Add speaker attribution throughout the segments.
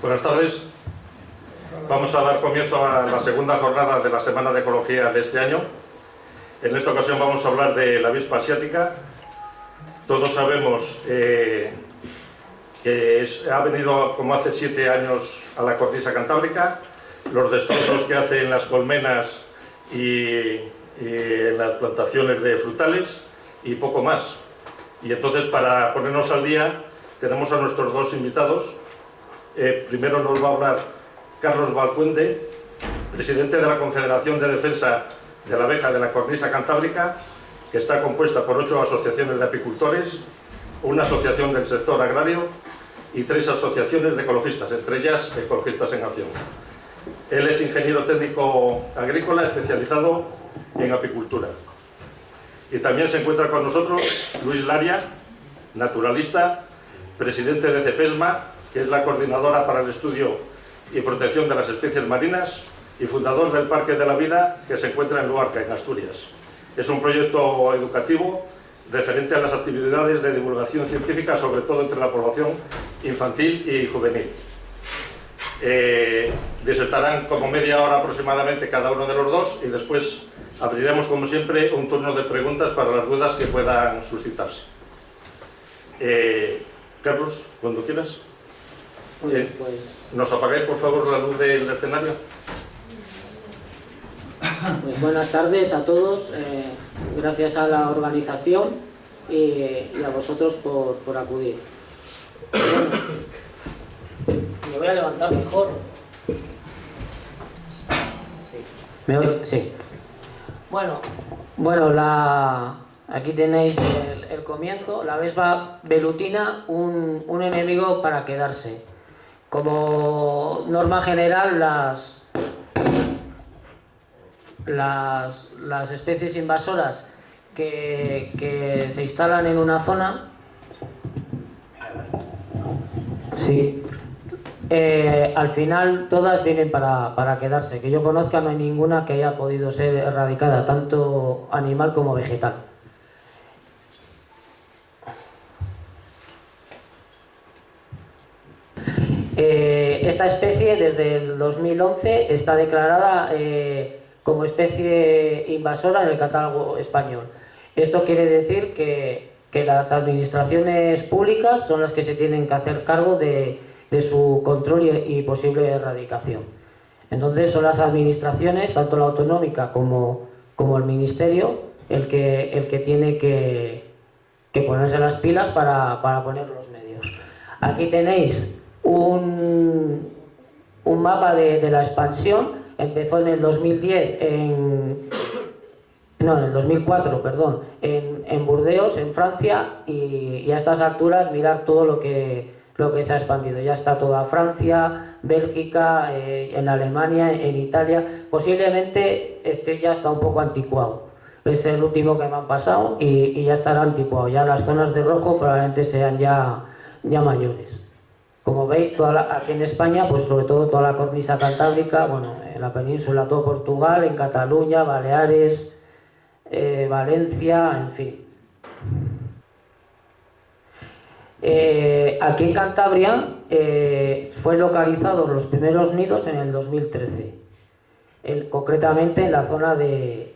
Speaker 1: Buenas tardes. Vamos a dar comienzo a la segunda jornada de la Semana de Ecología de este año. En esta ocasión vamos a hablar de la avispa asiática. Todos sabemos que ha venido como hace 7 años a la cornisa cantábrica, los destrozos que hace en las colmenas y en las plantaciones de frutales y poco más. Y entonces, para ponernos al día, tenemos a nuestros dos invitados. Primero nos va a hablar Carlos Valcuende, presidente de la Confederación de Defensa de la Abeja de la Cornisa Cantábrica, que está compuesta por 8 asociaciones de apicultores, una asociación del sector agrario y 3 asociaciones de ecologistas, entre ellas Ecologistas en Acción. Él es ingeniero técnico agrícola especializado en apicultura. Y también se encuentra con nosotros Luis Laria, naturalista, presidente de CEPESMA, que es la coordinadora para el estudio y protección de las especies marinas, y fundador del Parque de la Vida, que se encuentra en Luarca, en Asturias. Es un proyecto educativo referente a las actividades de divulgación científica, sobre todo entre la población infantil y juvenil. Disertarán como media hora aproximadamente cada uno de los dos, y después abriremos, como siempre, un turno de preguntas para las dudas que puedan suscitarse. Carlos, cuando quieras.
Speaker 2: Pues,
Speaker 1: ¿Nos apagáis, por favor, la luz del escenario?
Speaker 2: pues buenas tardes a todos, gracias a la organización y a vosotros por acudir. Bueno, me voy a levantar mejor. Sí. ¿Me oye? Sí. Bueno, aquí tenéis el comienzo. La avispa velutina, un enemigo para quedarse. Como norma general, las especies invasoras que se instalan en una zona, sí, al final todas vienen para quedarse. Que yo conozca, no hay ninguna que haya podido ser erradicada, tanto animal como vegetal. Esta especie desde el 2011 está declarada como especie invasora en el catálogo español. Esto quiere decir que las administraciones públicas son las que se tienen que hacer cargo de su control y posible erradicación. Entonces son las administraciones, tanto la autonómica como el ministerio, el que tiene que ponerse las pilas para poner los medios. Aquí tenéis un mapa de la expansión. Empezó en el 2010 en el 2004, perdón, en Burdeos, en Francia, y a estas alturas mirar todo lo que se ha expandido. Ya está toda Francia, Bélgica, en Alemania, en Italia. Posiblemente ya está un poco anticuado. Es el último que me han pasado y ya estará anticuado. Ya las zonas de rojo probablemente sean ya mayores. Como veis, aquí en España, pues sobre todo toda la cornisa cantábrica, bueno, en la península, todo Portugal, en Cataluña, Baleares, Valencia, en fin. Aquí en Cantabria fue localizados los primeros nidos en el 2013, concretamente en la zona de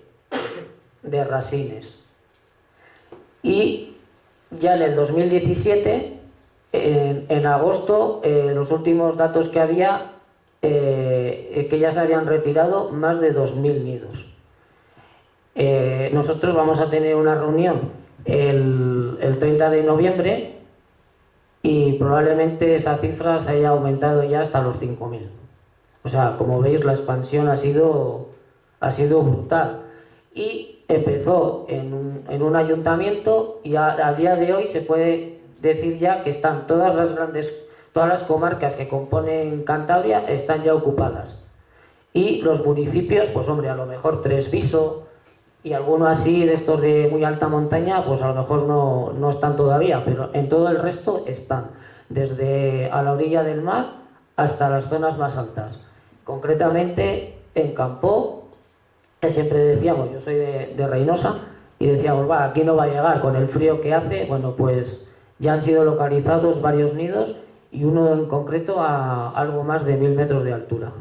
Speaker 2: Rasines. Y ya en el 2017... En agosto, los últimos datos que había, que ya se habían retirado más de 2.000 nidos. Nosotros vamos a tener una reunión el 30 de noviembre y probablemente esa cifra se haya aumentado ya hasta los 5.000. O sea, como veis, la expansión ha sido brutal. Y empezó en un ayuntamiento, y a día de hoy se puede decir ya que están todas las comarcas que componen Cantabria están ya ocupadas. Y los municipios, pues hombre, a lo mejor Tresviso y alguno así de estos de muy alta montaña, pues a lo mejor no están todavía, pero en todo el resto están, desde a la orilla del mar hasta las zonas más altas. Concretamente en Campó, que siempre decíamos, yo soy de Reynosa, y decíamos, aquí no va a llegar con el frío que hace. Bueno, pues ya han sido localizados varios nidos y uno en concreto a algo más de 1000 metros de altura.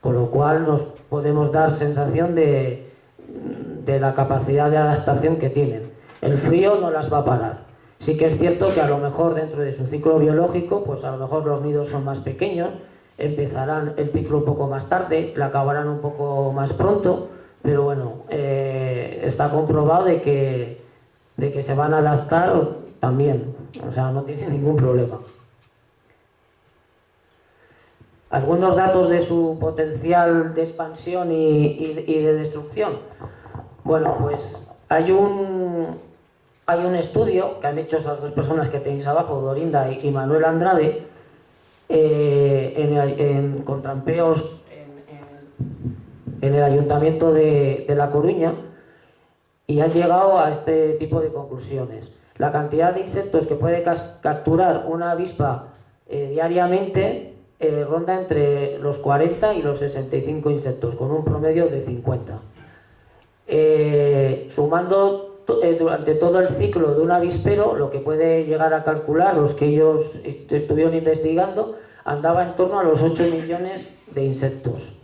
Speaker 2: Con lo cual nos podemos dar sensación de la capacidad de adaptación que tienen. El frío no las va a parar. Sí que es cierto que a lo mejor dentro de su ciclo biológico, pues a lo mejor los nidos son más pequeños, empezarán el ciclo un poco más tarde, la acabarán un poco más pronto, pero bueno, está comprobado de que se van a adaptar también, o sea, no tienen ningún problema. Algunos datos de su potencial de expansión y de destrucción. Bueno, pues hay un estudio que han hecho estas dos personas que tenéis abajo, Dorinda y Manuel Andrade, con trampeos en el Ayuntamiento de La Coruña, y han llegado a este tipo de conclusiones. La cantidad de insectos que puede capturar una avispa diariamente ronda entre los 40 y los 65 insectos, con un promedio de 50. Sumando durante todo el ciclo de un avispero, lo que puede llegar a calcular, los que ellos estuvieron investigando, andaba en torno a los 8 millones de insectos.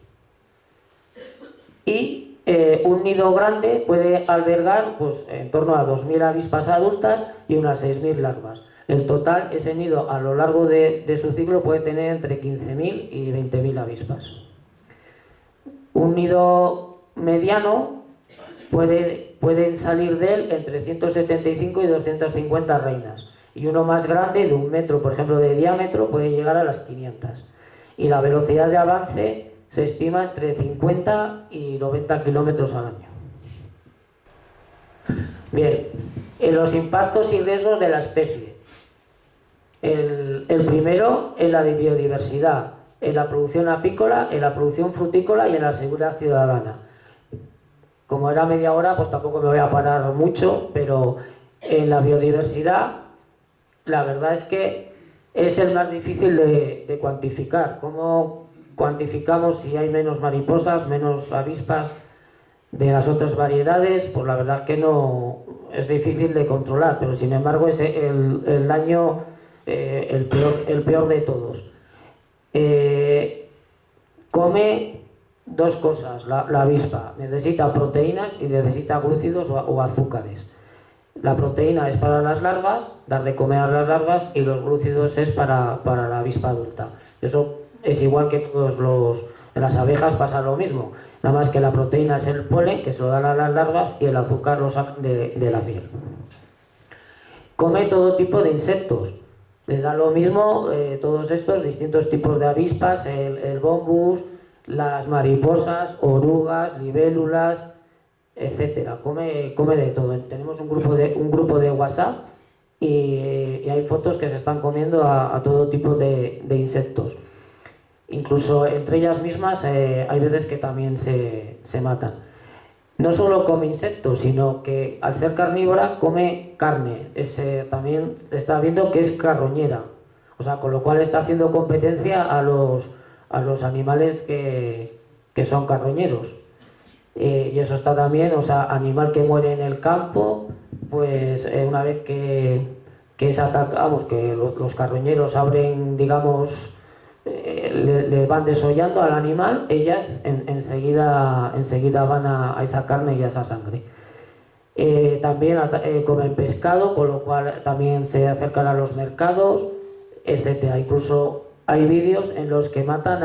Speaker 2: Y un nido grande puede albergar pues, en torno a 2000 avispas adultas y unas 6000 larvas. En total, ese nido a lo largo de su ciclo puede tener entre 15.000 y 20.000 avispas. Un nido mediano pueden salir de él entre 175 y 250 reinas. Y uno más grande, de 1 metro, por ejemplo, de diámetro, puede llegar a las 500. Y la velocidad de avance se estima entre 50 y 90 kilómetros al año. Bien, los impactos y riesgos de la especie. El primero en la de biodiversidad, en la producción apícola, en la producción frutícola y en la seguridad ciudadana. Como era media hora, pues tampoco me voy a parar mucho, pero en la biodiversidad, la verdad es que es el más difícil de cuantificar. ¿Cómo cuantificamos si hay menos mariposas, menos avispas de las otras variedades? Pues la verdad que no es difícil de controlar, pero sin embargo es el daño el peor de todos. Come dos cosas, la avispa. Necesita proteínas y necesita glúcidos o azúcares. La proteína es para las larvas, dar de comer a las larvas, y los glúcidos es para la avispa adulta. Eso es igual que en las abejas pasa lo mismo, nada más que la proteína es el polen, que se lo dan a las larvas, y el azúcar lo sacan de la miel. Come todo tipo de insectos. Le da lo mismo todos estos distintos tipos de avispas, el bombus, las mariposas, orugas, libélulas, etcétera. Come de todo. Tenemos un grupo de WhatsApp y hay fotos que se están comiendo a todo tipo de insectos. Incluso entre ellas mismas hay veces que también se matan. No solo come insectos, sino que al ser carnívora come carne. También se está viendo que es carroñera, o sea, con lo cual está haciendo competencia a los animales que son carroñeros. Y eso está también, o sea, animal que muere en el campo, pues una vez que es atacamos, que los carroñeros abren, digamos, le van desollando al animal, ellas enseguida van a esa carne y a esa sangre. También comen pescado, con lo cual también se acercan a los mercados, etcétera. Incluso hay vídeos en los que matan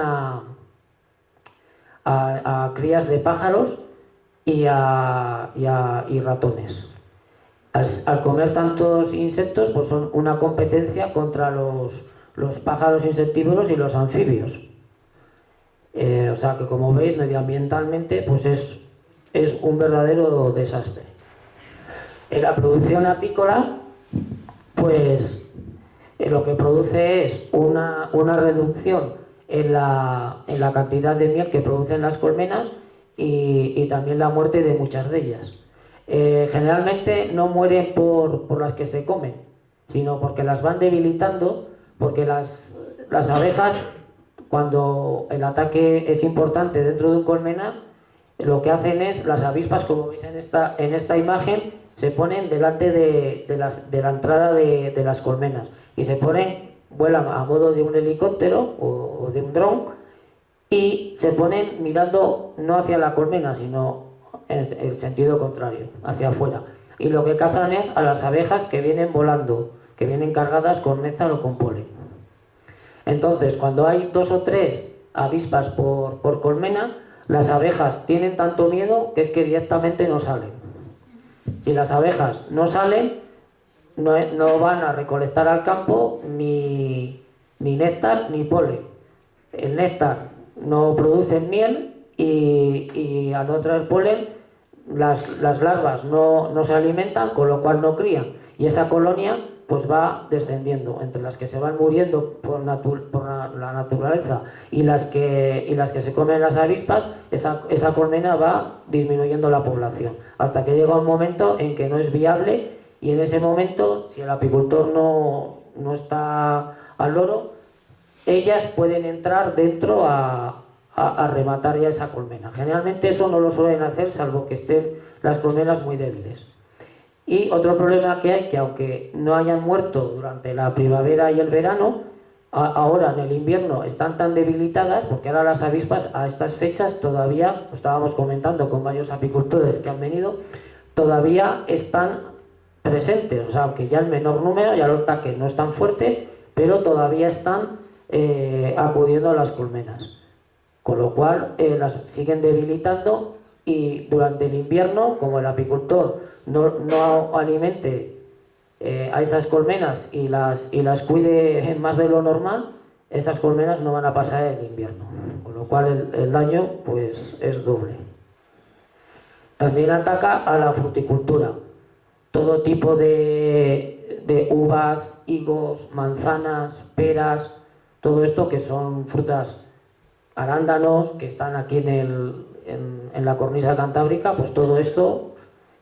Speaker 2: a crías de pájaros y ratones. Al comer tantos insectos, pues son una competencia contra los pájaros insectívoros y los anfibios. O sea que, como veis, medioambientalmente pues es un verdadero desastre. En la producción apícola, pues lo que produce es una reducción en la cantidad de miel que producen las colmenas y también la muerte de muchas de ellas. Generalmente no mueren por las que se comen, sino porque las van debilitando, porque las abejas, cuando el ataque es importante dentro de un colmenar, lo que hacen es, las avispas, como veis en esta imagen, se ponen delante de la entrada de las colmenas y se ponen vuelan a modo de un helicóptero o de un dron y se ponen mirando no hacia la colmena, sino en el sentido contrario, hacia afuera. Y lo que cazan es a las abejas que vienen volando, que vienen cargadas con néctar o con polen. Entonces, cuando hay 2 o 3 avispas por colmena, las abejas tienen tanto miedo que es que directamente no salen. Si las abejas no salen, no van a recolectar al campo ni néctar ni polen. El néctar no produce miel y al no traer polen, las larvas no se alimentan, con lo cual no crían. Y esa colonia pues va descendiendo, entre las que se van muriendo por la naturaleza y las que se comen las avispas, esa colmena va disminuyendo la población, hasta que llega un momento en que no es viable, y en ese momento, si el apicultor no está al loro, ellas pueden entrar dentro a rematar ya esa colmena. Generalmente eso no lo suelen hacer, salvo que estén las colmenas muy débiles. Y otro problema que hay, que aunque no hayan muerto durante la primavera y el verano, ahora en el invierno están tan debilitadas, porque ahora las avispas a estas fechas todavía, lo estábamos comentando con varios apicultores que han venido, todavía están presentes, o sea, aunque ya en menor número, ya el ataque no es tan fuerte, pero todavía están acudiendo a las colmenas, con lo cual las siguen debilitando, y durante el invierno, como el apicultor no alimente a esas colmenas y las cuide más de lo normal, esas colmenas no van a pasar el invierno, con lo cual el daño pues es doble. También ataca a la fruticultura, todo tipo de uvas, higos, manzanas, peras, todo esto que son frutas, arándanos, que están aquí en la cornisa cantábrica, pues todo esto,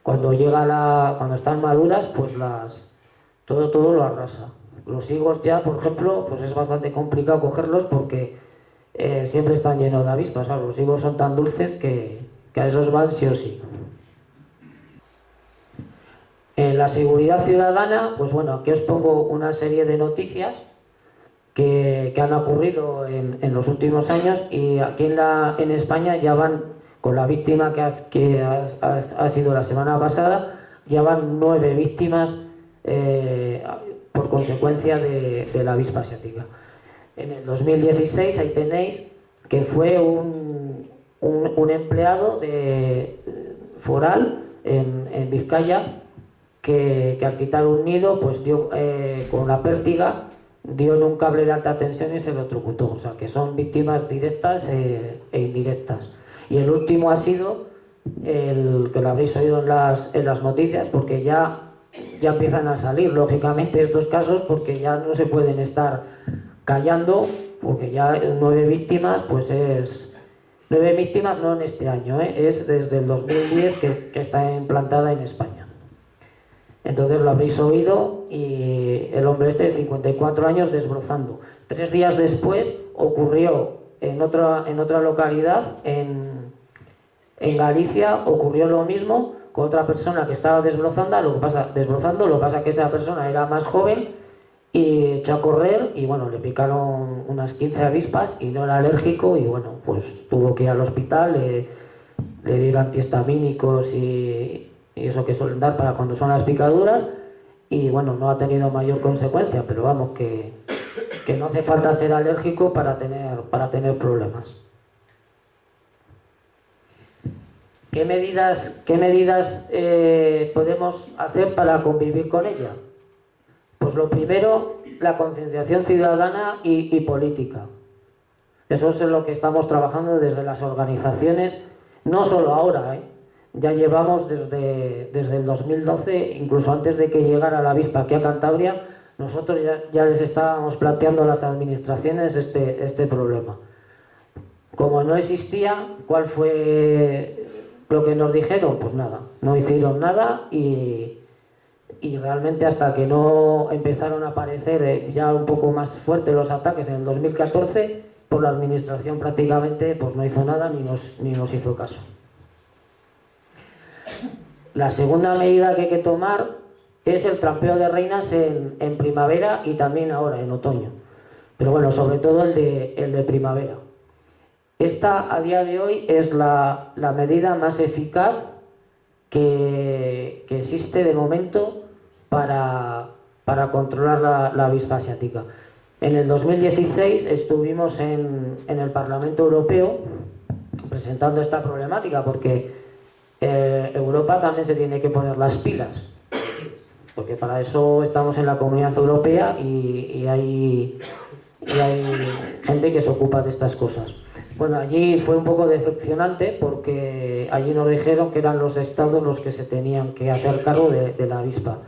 Speaker 2: cuando están maduras, pues todo lo arrasa. Los higos ya, por ejemplo, pues es bastante complicado cogerlos porque siempre están llenos de avispas. Claro, los higos son tan dulces que a esos van sí o sí. En la seguridad ciudadana, pues bueno, aquí os pongo una serie de noticias que han ocurrido en los últimos años, y aquí en España ya van, con la víctima que ha sido la semana pasada, ya van 9 víctimas por consecuencia de la avispa asiática. En el 2016, ahí tenéis, que fue un empleado foral en Vizcaya que al quitar un nido, pues dio con la pértiga, dio en un cable de alta tensión y se electrocutó. O sea, que son víctimas directas e indirectas. Y el último ha sido el que lo habréis oído en las noticias, porque ya empiezan a salir, lógicamente, estos casos, porque ya no se pueden estar callando, porque ya 9 víctimas, pues es... 9 víctimas no en este año, es desde el 2010 que está implantada en España. Entonces lo habréis oído, y el hombre de 54 años desbrozando. 3 días después ocurrió en otra localidad, en Galicia, ocurrió lo mismo con otra persona que estaba desbrozando. Lo que pasa que esa persona era más joven y echó a correr, y bueno, le picaron unas 15 avispas y no era alérgico, y bueno, pues tuvo que ir al hospital, le dieron antihistamínicos y eso que suelen dar para cuando son las picaduras, y bueno, no ha tenido mayor consecuencia, pero vamos, que no hace falta ser alérgico para tener problemas. ¿Qué medidas podemos hacer para convivir con ella? Pues lo primero, la concienciación ciudadana y política. Eso es en lo que estamos trabajando desde las organizaciones, no solo ahora, ya llevamos desde el 2012, incluso antes de que llegara la avispa aquí a Cantabria, nosotros ya les estábamos planteando a las administraciones este problema. Como no existía, ¿cuál fue lo que nos dijeron? Pues nada, no hicieron nada, y realmente hasta que no empezaron a aparecer ya un poco más fuertes los ataques en el 2014, pues la administración prácticamente pues no hizo nada ni nos hizo caso. La segunda medida que hay que tomar es el trampeo de reinas en primavera y también ahora en otoño. Pero bueno, sobre todo el de primavera. Esta, a día de hoy, es la medida más eficaz que existe de momento para controlar la avispa asiática. En el 2016 estuvimos en el Parlamento Europeo presentando esta problemática, porque Europa también se tiene que poner las pilas, porque para eso estamos en la Comunidad Europea y hay gente que se ocupa de estas cosas. Bueno, allí fue un poco decepcionante porque allí nos dijeron que eran los estados los que se tenían que hacer cargo de la avispa.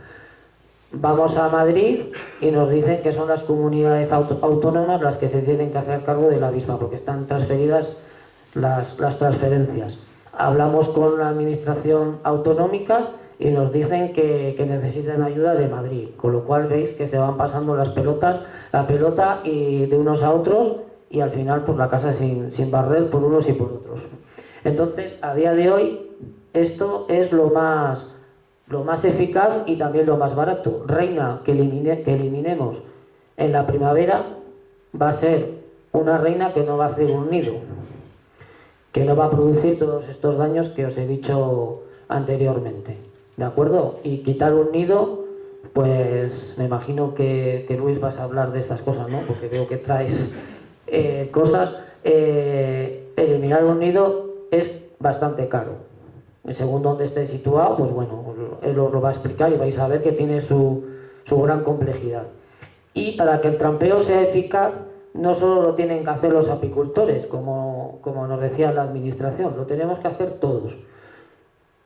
Speaker 2: Vamos a Madrid y nos dicen que son las comunidades autónomas las que se tienen que hacer cargo de la avispa, porque están transferidas las transferencias. Hablamos con la administración autonómica y nos dicen que necesitan ayuda de Madrid, con lo cual veis que se van pasando la pelota y de unos a otros, y al final pues la casa sin barrer por unos y por otros. Entonces, a día de hoy, esto es lo más eficaz y también lo más barato. Reina que eliminemos en la primavera va a ser una reina que no va a hacer un nido, que no va a producir todos estos daños que os he dicho anteriormente, ¿de acuerdo? Y quitar un nido, pues me imagino que Luis vas a hablar de estas cosas, ¿no? Porque veo que traes cosas. Eliminar un nido es bastante caro. Según donde esté situado, pues bueno, él os lo va a explicar y vais a ver que tiene su gran complejidad. Y para que el trampeo sea eficaz, no solo lo tienen que hacer los apicultores, como nos decía la administración, lo tenemos que hacer todos.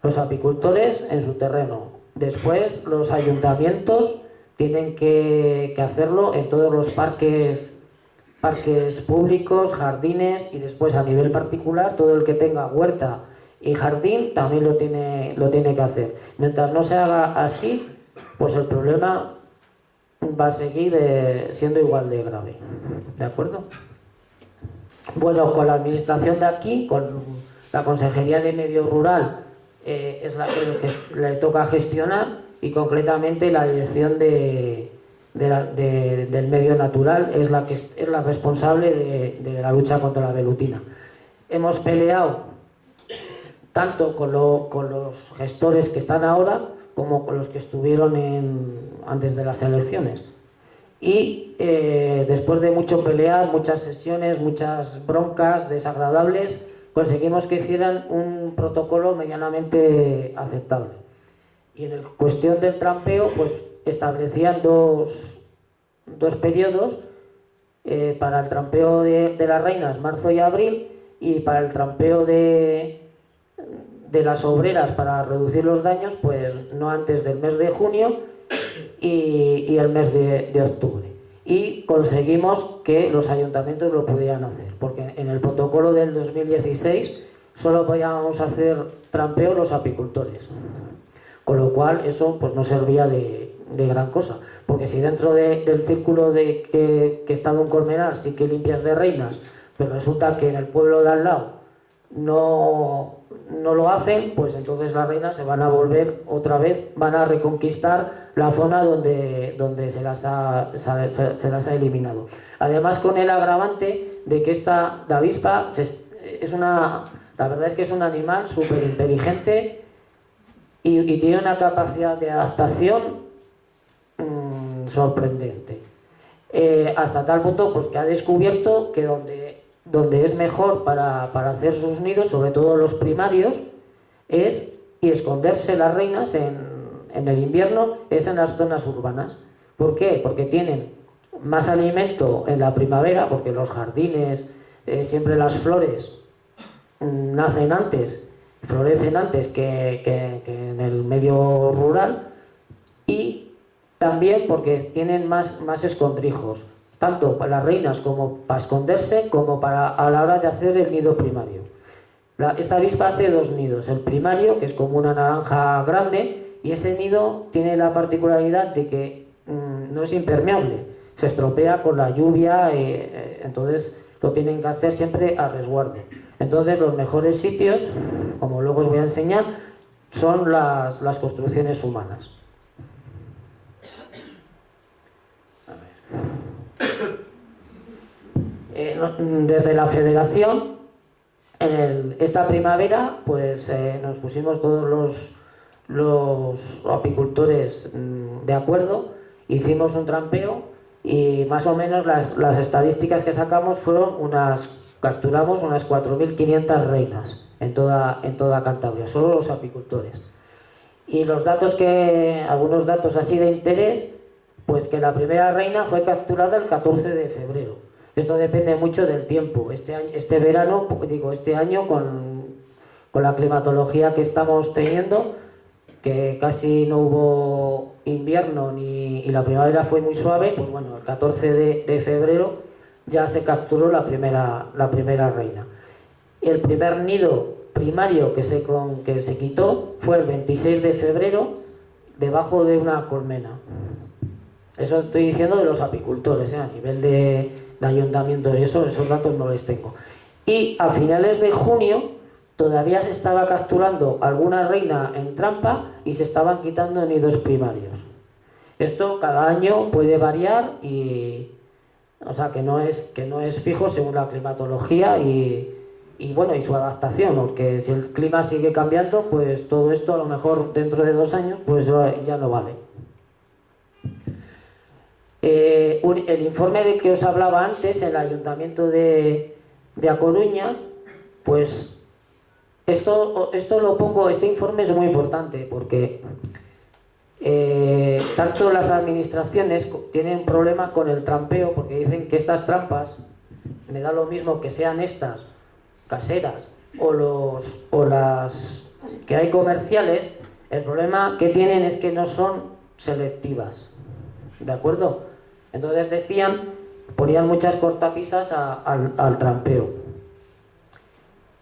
Speaker 2: Los apicultores en su terreno. Después los ayuntamientos tienen que hacerlo en todos los parques públicos, jardines, y después a nivel particular todo el que tenga huerta y jardín también lo tiene que hacer. Mientras no se haga así, pues el problema va a seguir siendo igual de grave, ¿de acuerdo? Bueno, con la administración de aquí, con la Consejería de Medio Rural, es la que le toca gestionar, y concretamente la Dirección del Medio Natural es la responsable de la lucha contra la velutina. Hemos peleado tanto con los gestores que están ahora como con los que estuvieron antes de las elecciones. Y después de mucho pelear, muchas sesiones, muchas broncas desagradables, conseguimos que hicieran un protocolo medianamente aceptable. Y en la cuestión del trampeo, pues establecían dos periodos para el trampeo de las reinas, marzo y abril, y para el trampeo de las obreras, para reducir los daños, pues no antes del mes de junio y el mes de octubre. Y conseguimos que los ayuntamientos lo pudieran hacer, porque en el protocolo del 2016 solo podíamos hacer trampeo los apicultores, con lo cual eso pues no servía de gran cosa, porque si dentro del círculo de que está Don Colmenar sí que limpias de reinas, pero resulta que en el pueblo de al lado no lo hacen, pues entonces las reinas se van a volver otra vez, van a reconquistar la zona donde se las ha eliminado. Además, con el agravante de que esta avispa la verdad es que es un animal súper inteligente y tiene una capacidad de adaptación sorprendente. Hasta tal punto pues, que ha descubierto que donde es mejor para hacer sus nidos, sobre todo los primarios, y esconderse las reinas en el invierno, es en las zonas urbanas. ¿Por qué? Porque tienen más alimento en la primavera, porque los jardines, siempre las flores nacen antes, florecen antes que en el medio rural, y también porque tienen más escondrijos, tanto para las reinas como para esconderse, como a la hora de hacer el nido primario. Esta avispa hace dos nidos, el primario, que es como una naranja grande, y ese nido tiene la particularidad de que no es impermeable, se estropea con la lluvia, entonces lo tienen que hacer siempre a resguardo. Entonces los mejores sitios, como luego os voy a enseñar, son las construcciones humanas. desde la federación, esta primavera, pues nos pusimos todos los apicultores de acuerdo, hicimos un trampeo y más o menos las estadísticas que sacamos fueron capturamos unas 4.500 reinas en toda Cantabria, solo los apicultores. Y algunos datos así de interés, pues que la primera reina fue capturada el 14 de febrero. Esto depende mucho del tiempo. Este año con la climatología que estamos teniendo, que casi no hubo invierno y la primavera fue muy suave, pues bueno, el 14 de febrero ya se capturó la primera reina. El primer nido primario que se quitó fue el 26 de febrero debajo de una colmena. Eso estoy diciendo de los apicultores, a nivel de ayuntamiento y esos datos no les tengo. Y a finales de junio todavía se estaba capturando alguna reina en trampa y se estaban quitando nidos primarios. Esto cada año puede variar o sea que no es fijo según la climatología y su adaptación, porque si el clima sigue cambiando, pues todo esto a lo mejor dentro de 2 años pues ya no vale. El informe de que os hablaba antes en el Ayuntamiento de A Coruña, pues este informe es muy importante porque tanto las administraciones tienen problemas con el trampeo, porque dicen que estas trampas, me da lo mismo que sean estas caseras o las que hay comerciales, el problema que tienen es que no son selectivas, ¿de acuerdo? Entonces ponían muchas cortapisas al trampeo.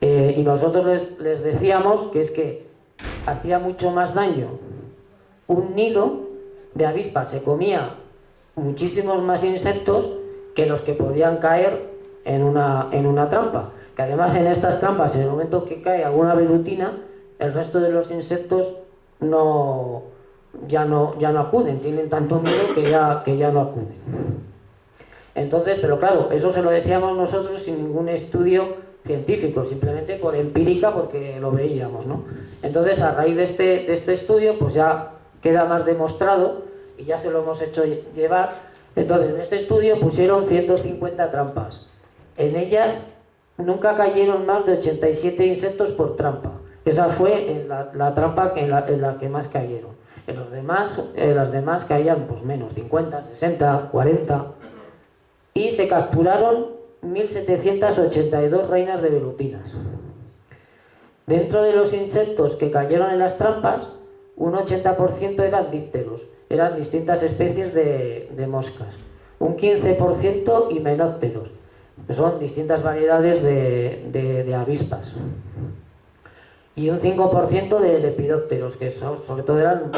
Speaker 2: Y nosotros les decíamos que es que hacía mucho más daño un nido de avispa, se comía muchísimos más insectos que los que podían caer en una trampa. Que además en estas trampas, en el momento que cae alguna velutina, el resto de los insectos ya no acuden, tienen tanto miedo que ya no acuden. Entonces, pero claro, eso se lo decíamos nosotros sin ningún estudio científico, simplemente por empírica, porque lo veíamos, ¿no? Entonces, a raíz de este estudio, pues ya queda más demostrado y ya se lo hemos hecho llevar. Entonces, en este estudio pusieron 150 trampas. En ellas nunca cayeron más de 87 insectos por trampa. Esa fue la trampa en la que más cayeron. En las demás caían pues menos, 50, 60, 40. Y se capturaron 1.782 reinas de velutinas. Dentro de los insectos que cayeron en las trampas, un 80% eran dípteros, eran distintas especies de moscas. Un 15% himenópteros, que son distintas variedades de avispas. Y un 5% de lepidópteros, que sobre todo eran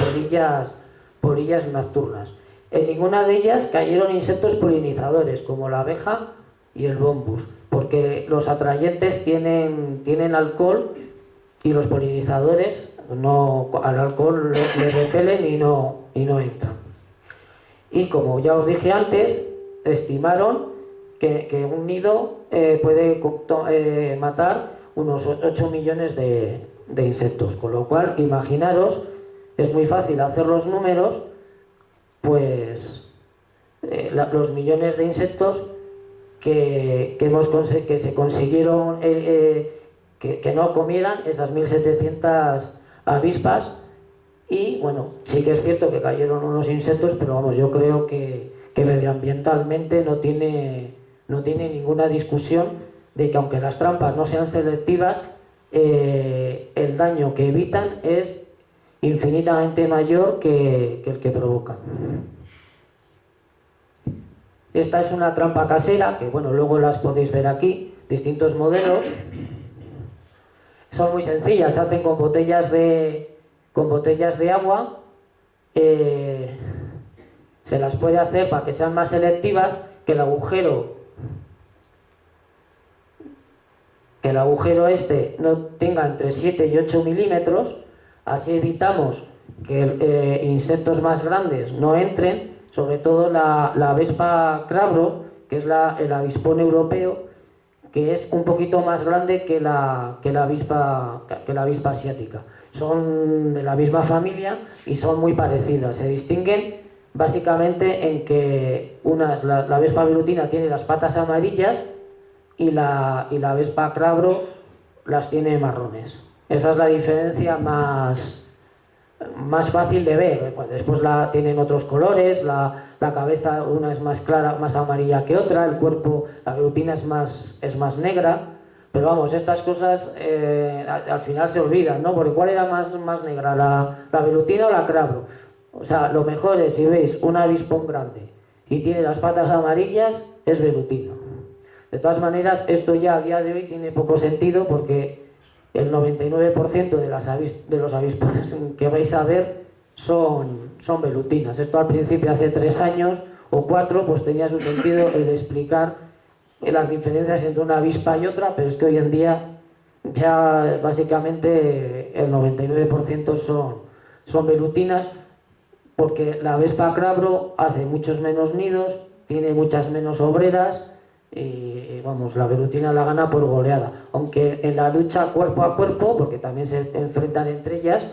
Speaker 2: polillas nocturnas. En ninguna de ellas cayeron insectos polinizadores, como la abeja y el bombus, porque los atrayentes tienen alcohol y los polinizadores al alcohol le repelen y no entran. Y como ya os dije antes, estimaron que un nido puede matar unos 8 millones de insectos, con lo cual imaginaros, es muy fácil hacer los números, pues los millones de insectos que se consiguieron que no comieran esas 1.700 avispas. Y bueno, sí que es cierto que cayeron unos insectos, pero vamos, yo creo que medioambientalmente no tiene ninguna discusión de que aunque las trampas no sean selectivas, el daño que evitan es infinitamente mayor que el que provocan. Esta es una trampa casera, que bueno, luego las podéis ver aquí, distintos modelos. Son muy sencillas, se hacen con botellas de agua. Se las puede hacer para que sean más selectivas, que el agujero este no tenga entre 7 y 8 milímetros, así evitamos que insectos más grandes no entren, sobre todo la avispa crabro, que es el avispón europeo, que es un poquito más grande que la avispa asiática. Son de la misma familia y son muy parecidas. Se distinguen básicamente en que la avispa velutina tiene las patas amarillas y la avispa crabro las tiene marrones. Esa es la diferencia más fácil de ver. Bueno, después tienen otros colores, la cabeza una es más clara, más amarilla que otra, el cuerpo, la velutina es más negra, pero vamos, estas cosas al final se olvidan, ¿no? Porque ¿cuál era más negra, la velutina o la crabro? O sea, lo mejor es, si veis un avispón grande y tiene las patas amarillas, es velutina. De todas maneras, esto ya a día de hoy tiene poco sentido porque el 99% de los avispones que vais a ver son velutinas. Esto al principio, hace 3 años o 4, pues tenía su sentido el explicar las diferencias entre una avispa y otra, pero es que hoy en día ya básicamente el 99% son velutinas, porque la avispa crabro hace muchos menos nidos, tiene muchas menos obreras y vamos, la velutina la gana por goleada, aunque en la lucha cuerpo a cuerpo, porque también se enfrentan entre ellas,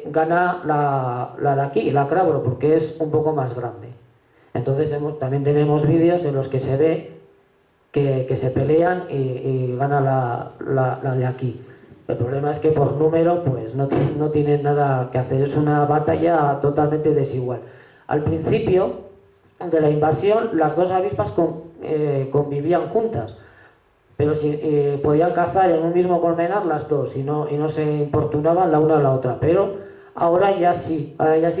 Speaker 2: gana la de aquí, la crabro, porque es un poco más grande. Entonces también tenemos vídeos en los que se ve que se pelean y gana la de aquí. El problema es que por número pues no tienen nada que hacer, es una batalla totalmente desigual. Al principio de la invasión las dos avispas convivían juntas, pero podían cazar en un mismo colmenar las dos y no se importunaban la una a la otra, pero ahora ya sí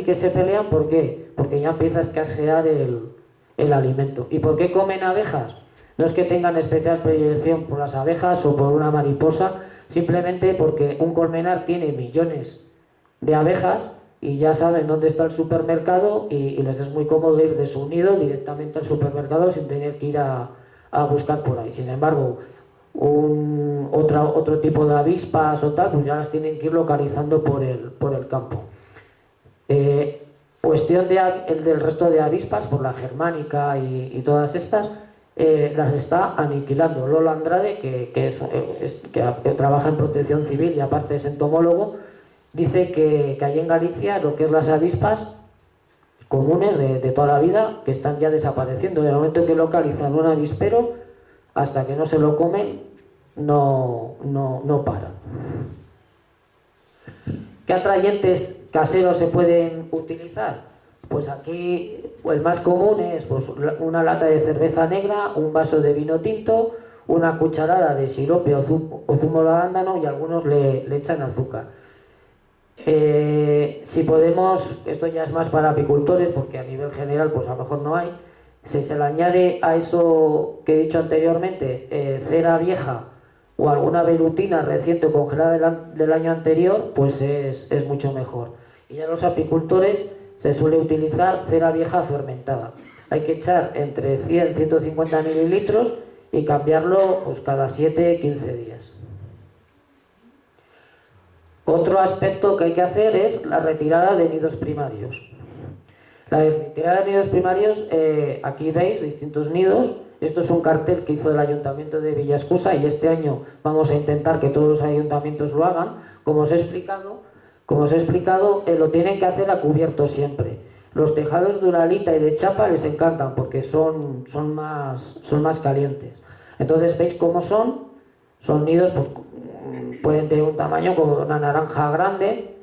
Speaker 2: que se pelean. ¿Por qué? Porque ya empieza a escasear el alimento. ¿Y por qué comen abejas? No es que tengan especial predilección por las abejas o por una mariposa, simplemente porque un colmenar tiene millones de abejas y ya saben dónde está el supermercado y les es muy cómodo ir de su nido directamente al supermercado sin tener que ir a buscar por ahí. Sin embargo, otro tipo de avispas o tal, pues ya las tienen que ir localizando por el campo. Cuestión del resto de avispas, por la germánica y todas estas, las está aniquilando. Lolo Andrade, que trabaja en protección civil y aparte es entomólogo, dice que allí en Galicia lo que es las avispas comunes de toda la vida, que están ya desapareciendo. En el momento en que localizan un avispero, hasta que no se lo comen, no paran. ¿Qué atrayentes caseros se pueden utilizar? Pues aquí el más común es pues, una lata de cerveza negra, un vaso de vino tinto, una cucharada de sirope o zumo de arándano y algunos le echan azúcar. Si podemos, esto ya es más para apicultores porque a nivel general pues a lo mejor no hay, si se le añade a eso que he dicho anteriormente cera vieja o alguna velutina reciente o congelada del año anterior, pues es mucho mejor. Y ya los apicultores se suele utilizar cera vieja fermentada. Hay que echar entre 100 y 150 mililitros y cambiarlo pues cada 7-15 días. Otro aspecto que hay que hacer es la retirada de nidos primarios. La retirada de nidos primarios, aquí veis distintos nidos. Esto es un cartel que hizo el Ayuntamiento de Villaescusa y este año vamos a intentar que todos los ayuntamientos lo hagan. Como os he explicado, lo tienen que hacer a cubierto siempre. Los tejados de uralita y de chapa les encantan porque son más calientes. Entonces veis cómo son nidos, pues pueden tener un tamaño como una naranja grande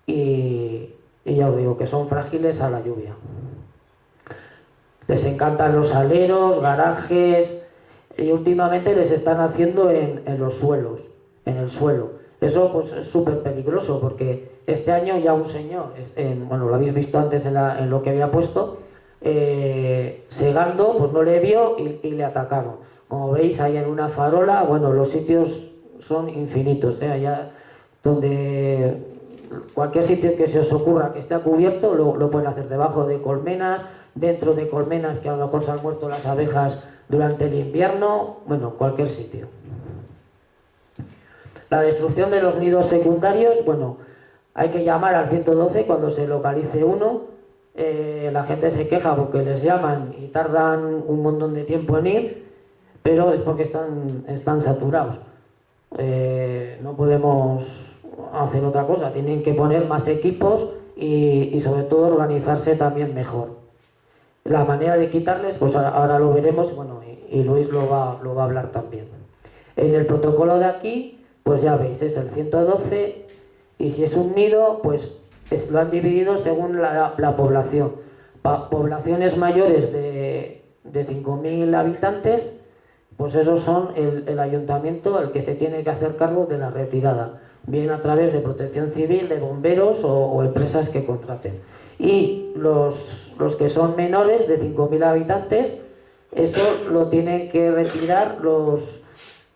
Speaker 2: y ya os digo que son frágiles a la lluvia. Les encantan los aleros, garajes y últimamente les están haciendo en los suelos, en el suelo. Eso pues es súper peligroso porque este año ya un señor, bueno, lo habéis visto antes en lo que había puesto, segando, pues no le vio y le atacaron. Como veis ahí en una farola, bueno, los sitios son infinitos, allá donde cualquier sitio que se os ocurra que esté cubierto lo pueden hacer, debajo de colmenas, dentro de colmenas que a lo mejor se han muerto las abejas durante el invierno, bueno, cualquier sitio. La destrucción de los nidos secundarios, bueno, hay que llamar al 112 cuando se localice uno la gente se queja porque les llaman y tardan un montón de tiempo en ir, pero es porque están saturados. No podemos hacer otra cosa, tienen que poner más equipos y sobre todo organizarse también mejor. La manera de quitarles, pues ahora lo veremos, bueno, y Luis lo va a hablar también. En el protocolo de aquí, pues ya veis, es el 112, y si es un nido, pues lo han dividido según la población. Poblaciones mayores de 5.000 habitantes, pues esos son el ayuntamiento el que se tiene que hacer cargo de la retirada, bien a través de protección civil, de bomberos o empresas que contraten. Y los que son menores de 5.000 habitantes, eso lo tienen que retirar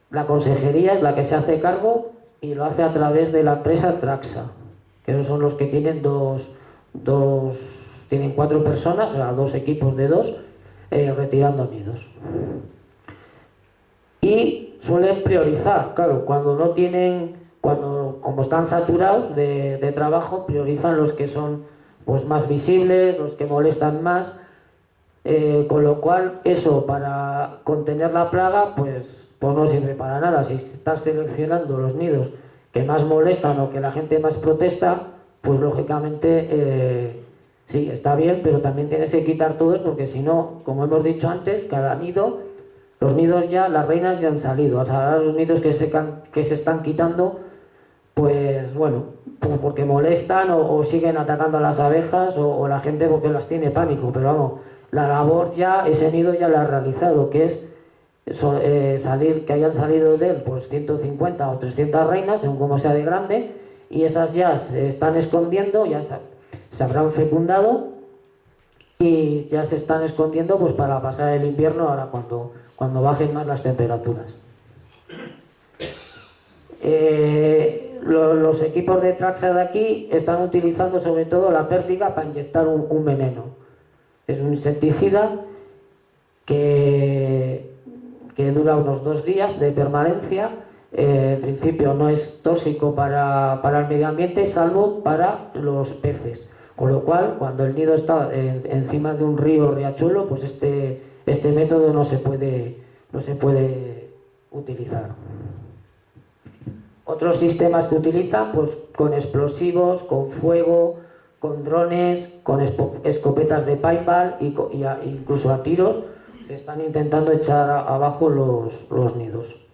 Speaker 2: la consejería, es la que se hace cargo, y lo hace a través de la empresa Traxa, que esos son los que tienen tienen 4 personas, o sea, 2 equipos de 2, retirando nidos. Y suelen priorizar, claro, cuando no tienen, como están saturados de trabajo, priorizan los que son pues más visibles, los que molestan más, con lo cual eso para contener la plaga pues no sirve para nada. Si estás seleccionando los nidos que más molestan o que la gente más protesta, pues lógicamente sí, está bien, pero también tienes que quitar todos, porque si no, como hemos dicho antes, cada nido, los nidos ya, las reinas ya han salido. O sea, los nidos que se están quitando, pues bueno, pues porque molestan o siguen atacando a las abejas o la gente porque las tiene pánico. Pero vamos, la labor ya, ese nido ya la ha realizado, que es que hayan salido de él pues 150 o 300 reinas, según como sea de grande, y esas ya se están escondiendo, ya se habrán fecundado y ya se están escondiendo pues para pasar el invierno ahora cuando bajen más las temperaturas. Los equipos de Traxa de aquí están utilizando sobre todo la pértiga para inyectar un veneno. Es un insecticida que dura unos 2 días de permanencia. En principio no es tóxico para el medio ambiente, salvo para los peces. Con lo cual, cuando el nido está encima de un río o riachuelo, pues este método no se puede utilizar. Otros sistemas que utilizan, pues con explosivos, con fuego, con drones, con escopetas de paintball incluso a tiros, se están intentando echar abajo los nidos.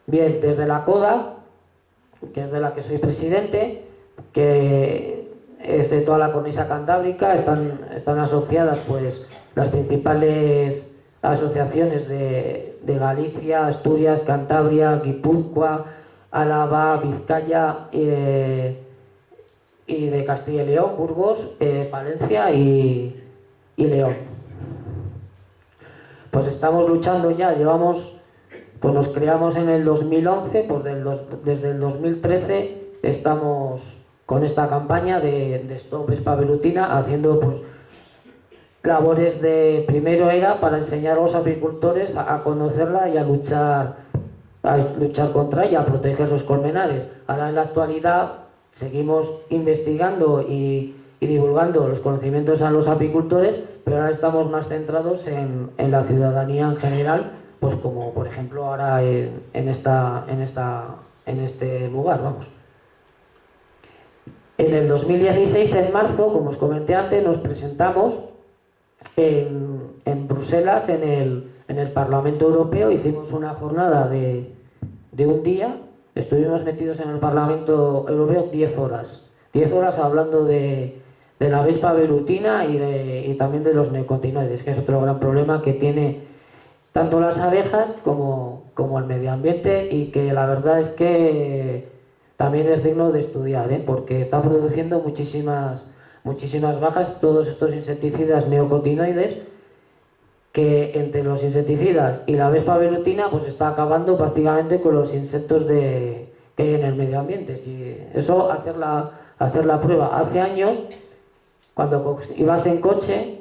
Speaker 2: Bien, desde la CODA, que es de la que soy presidente, que es de toda la cornisa cantábrica, están asociadas pues las principales asociaciones de Galicia, Asturias, Cantabria, Guipúzcoa, Álava, Vizcaya y de Castilla y León, Burgos, Palencia y León. Pues estamos luchando ya, pues nos creamos en el 2011, pues desde el 2013 estamos con esta campaña de Stop Vespa Velutina, haciendo pues labores primero era para enseñar a los apicultores a conocerla y a luchar contra ella, a proteger sus colmenares. Ahora en la actualidad seguimos investigando y divulgando los conocimientos a los apicultores, pero ahora estamos más centrados en la ciudadanía en general, pues como por ejemplo ahora en este lugar, vamos. En el 2016, en marzo, como os comenté antes, nos presentamos en Bruselas, en el Parlamento Europeo. Hicimos una jornada de un día, estuvimos metidos en el Parlamento Europeo 10 horas. 10 horas hablando de la Vespa velutina y también de los neonicotinoides, que es otro gran problema que tiene tanto las abejas como el medio ambiente, y que la verdad es que también es digno de estudiar, porque está produciendo muchísimas bajas todos estos insecticidas neonicotinoides, que entre los insecticidas y la Vespa velutina pues está acabando prácticamente con los insectos que hay en el medio ambiente. Si eso, hacer la prueba. Hace años, cuando ibas en coche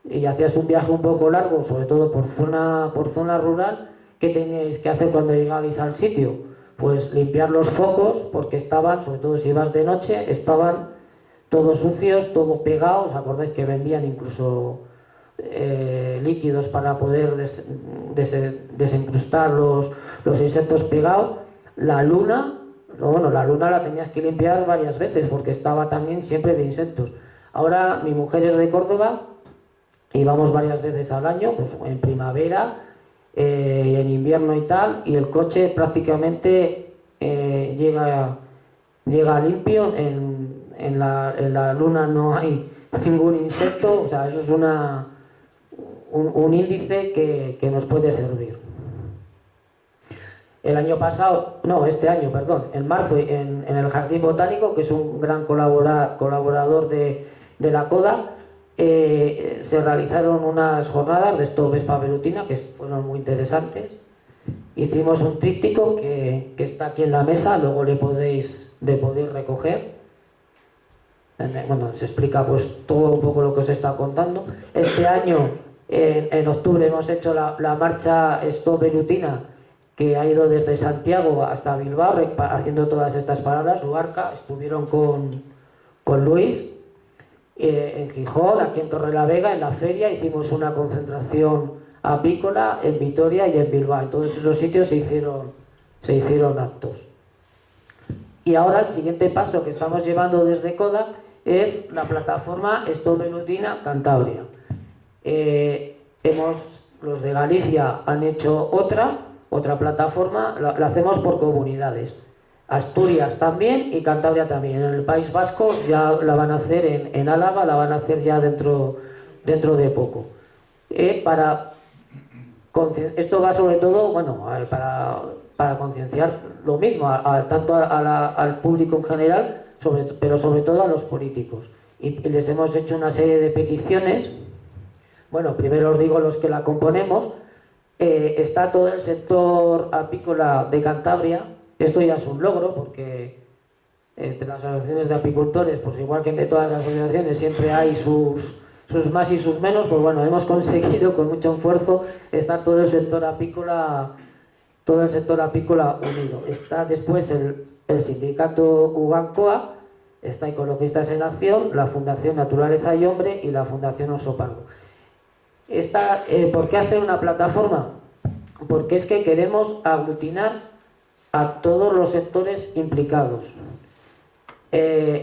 Speaker 2: y hacías un viaje un poco largo, sobre todo por zona rural, ¿qué teníais que hacer cuando llegabais al sitio? Pues limpiar los focos, porque estaban, sobre todo si ibas de noche, estaban todos sucios, todo pegado. ¿Os acordáis que vendían incluso líquidos para poder desencrustar los insectos pegados? La luna, bueno, la luna la tenías que limpiar varias veces porque estaba también siempre de insectos. Ahora mi mujer es de Córdoba y vamos varias veces al año, pues en primavera, en invierno y tal, y el coche prácticamente llega limpio. En la luna no hay ningún insecto, o sea, eso es un índice que nos puede servir. El año pasado, no, este año, perdón, en marzo, en el Jardín Botánico, que es un gran colaborador de la CODA, se realizaron unas jornadas de esto Vespa velutina que fueron muy interesantes. Hicimos un tríptico que está aquí en la mesa, luego le podéis recoger. Bueno, se explica pues todo un poco lo que os he estado contando. Este año, en octubre, hemos hecho la marcha Stop Velutina, que ha ido desde Santiago hasta Bilbao haciendo todas estas paradas. Luarca, estuvieron con Luis en Gijón, aquí en Torrelavega, en la feria. Hicimos una concentración apícola en Vitoria y en Bilbao. En todos esos sitios se hicieron actos. Y ahora el siguiente paso que estamos llevando desde CODA es la plataforma Stop Velutina Cantabria. Los de Galicia han hecho otra plataforma, la hacemos por comunidades. Asturias también y Cantabria también. En el País Vasco ya la van a hacer, en Álava la van a hacer ya dentro de poco. Esto va sobre todo, bueno, para concienciar lo mismo, tanto al público en general, pero sobre todo a los políticos. Y les hemos hecho una serie de peticiones. Bueno, primero os digo los que la componemos. Está todo el sector apícola de Cantabria. Esto ya es un logro porque entre las asociaciones de apicultores, pues igual que entre todas las asociaciones, siempre hay sus más y sus menos. Pues bueno, hemos conseguido con mucho esfuerzo estar todo el sector apícola unido. Está después el sindicato Ugankoa, está Ecologistas en Acción, la Fundación Naturaleza y Hombre y la Fundación Oso Pardo. ¿Por qué hacer una plataforma? Porque es que queremos aglutinar a todos los sectores implicados.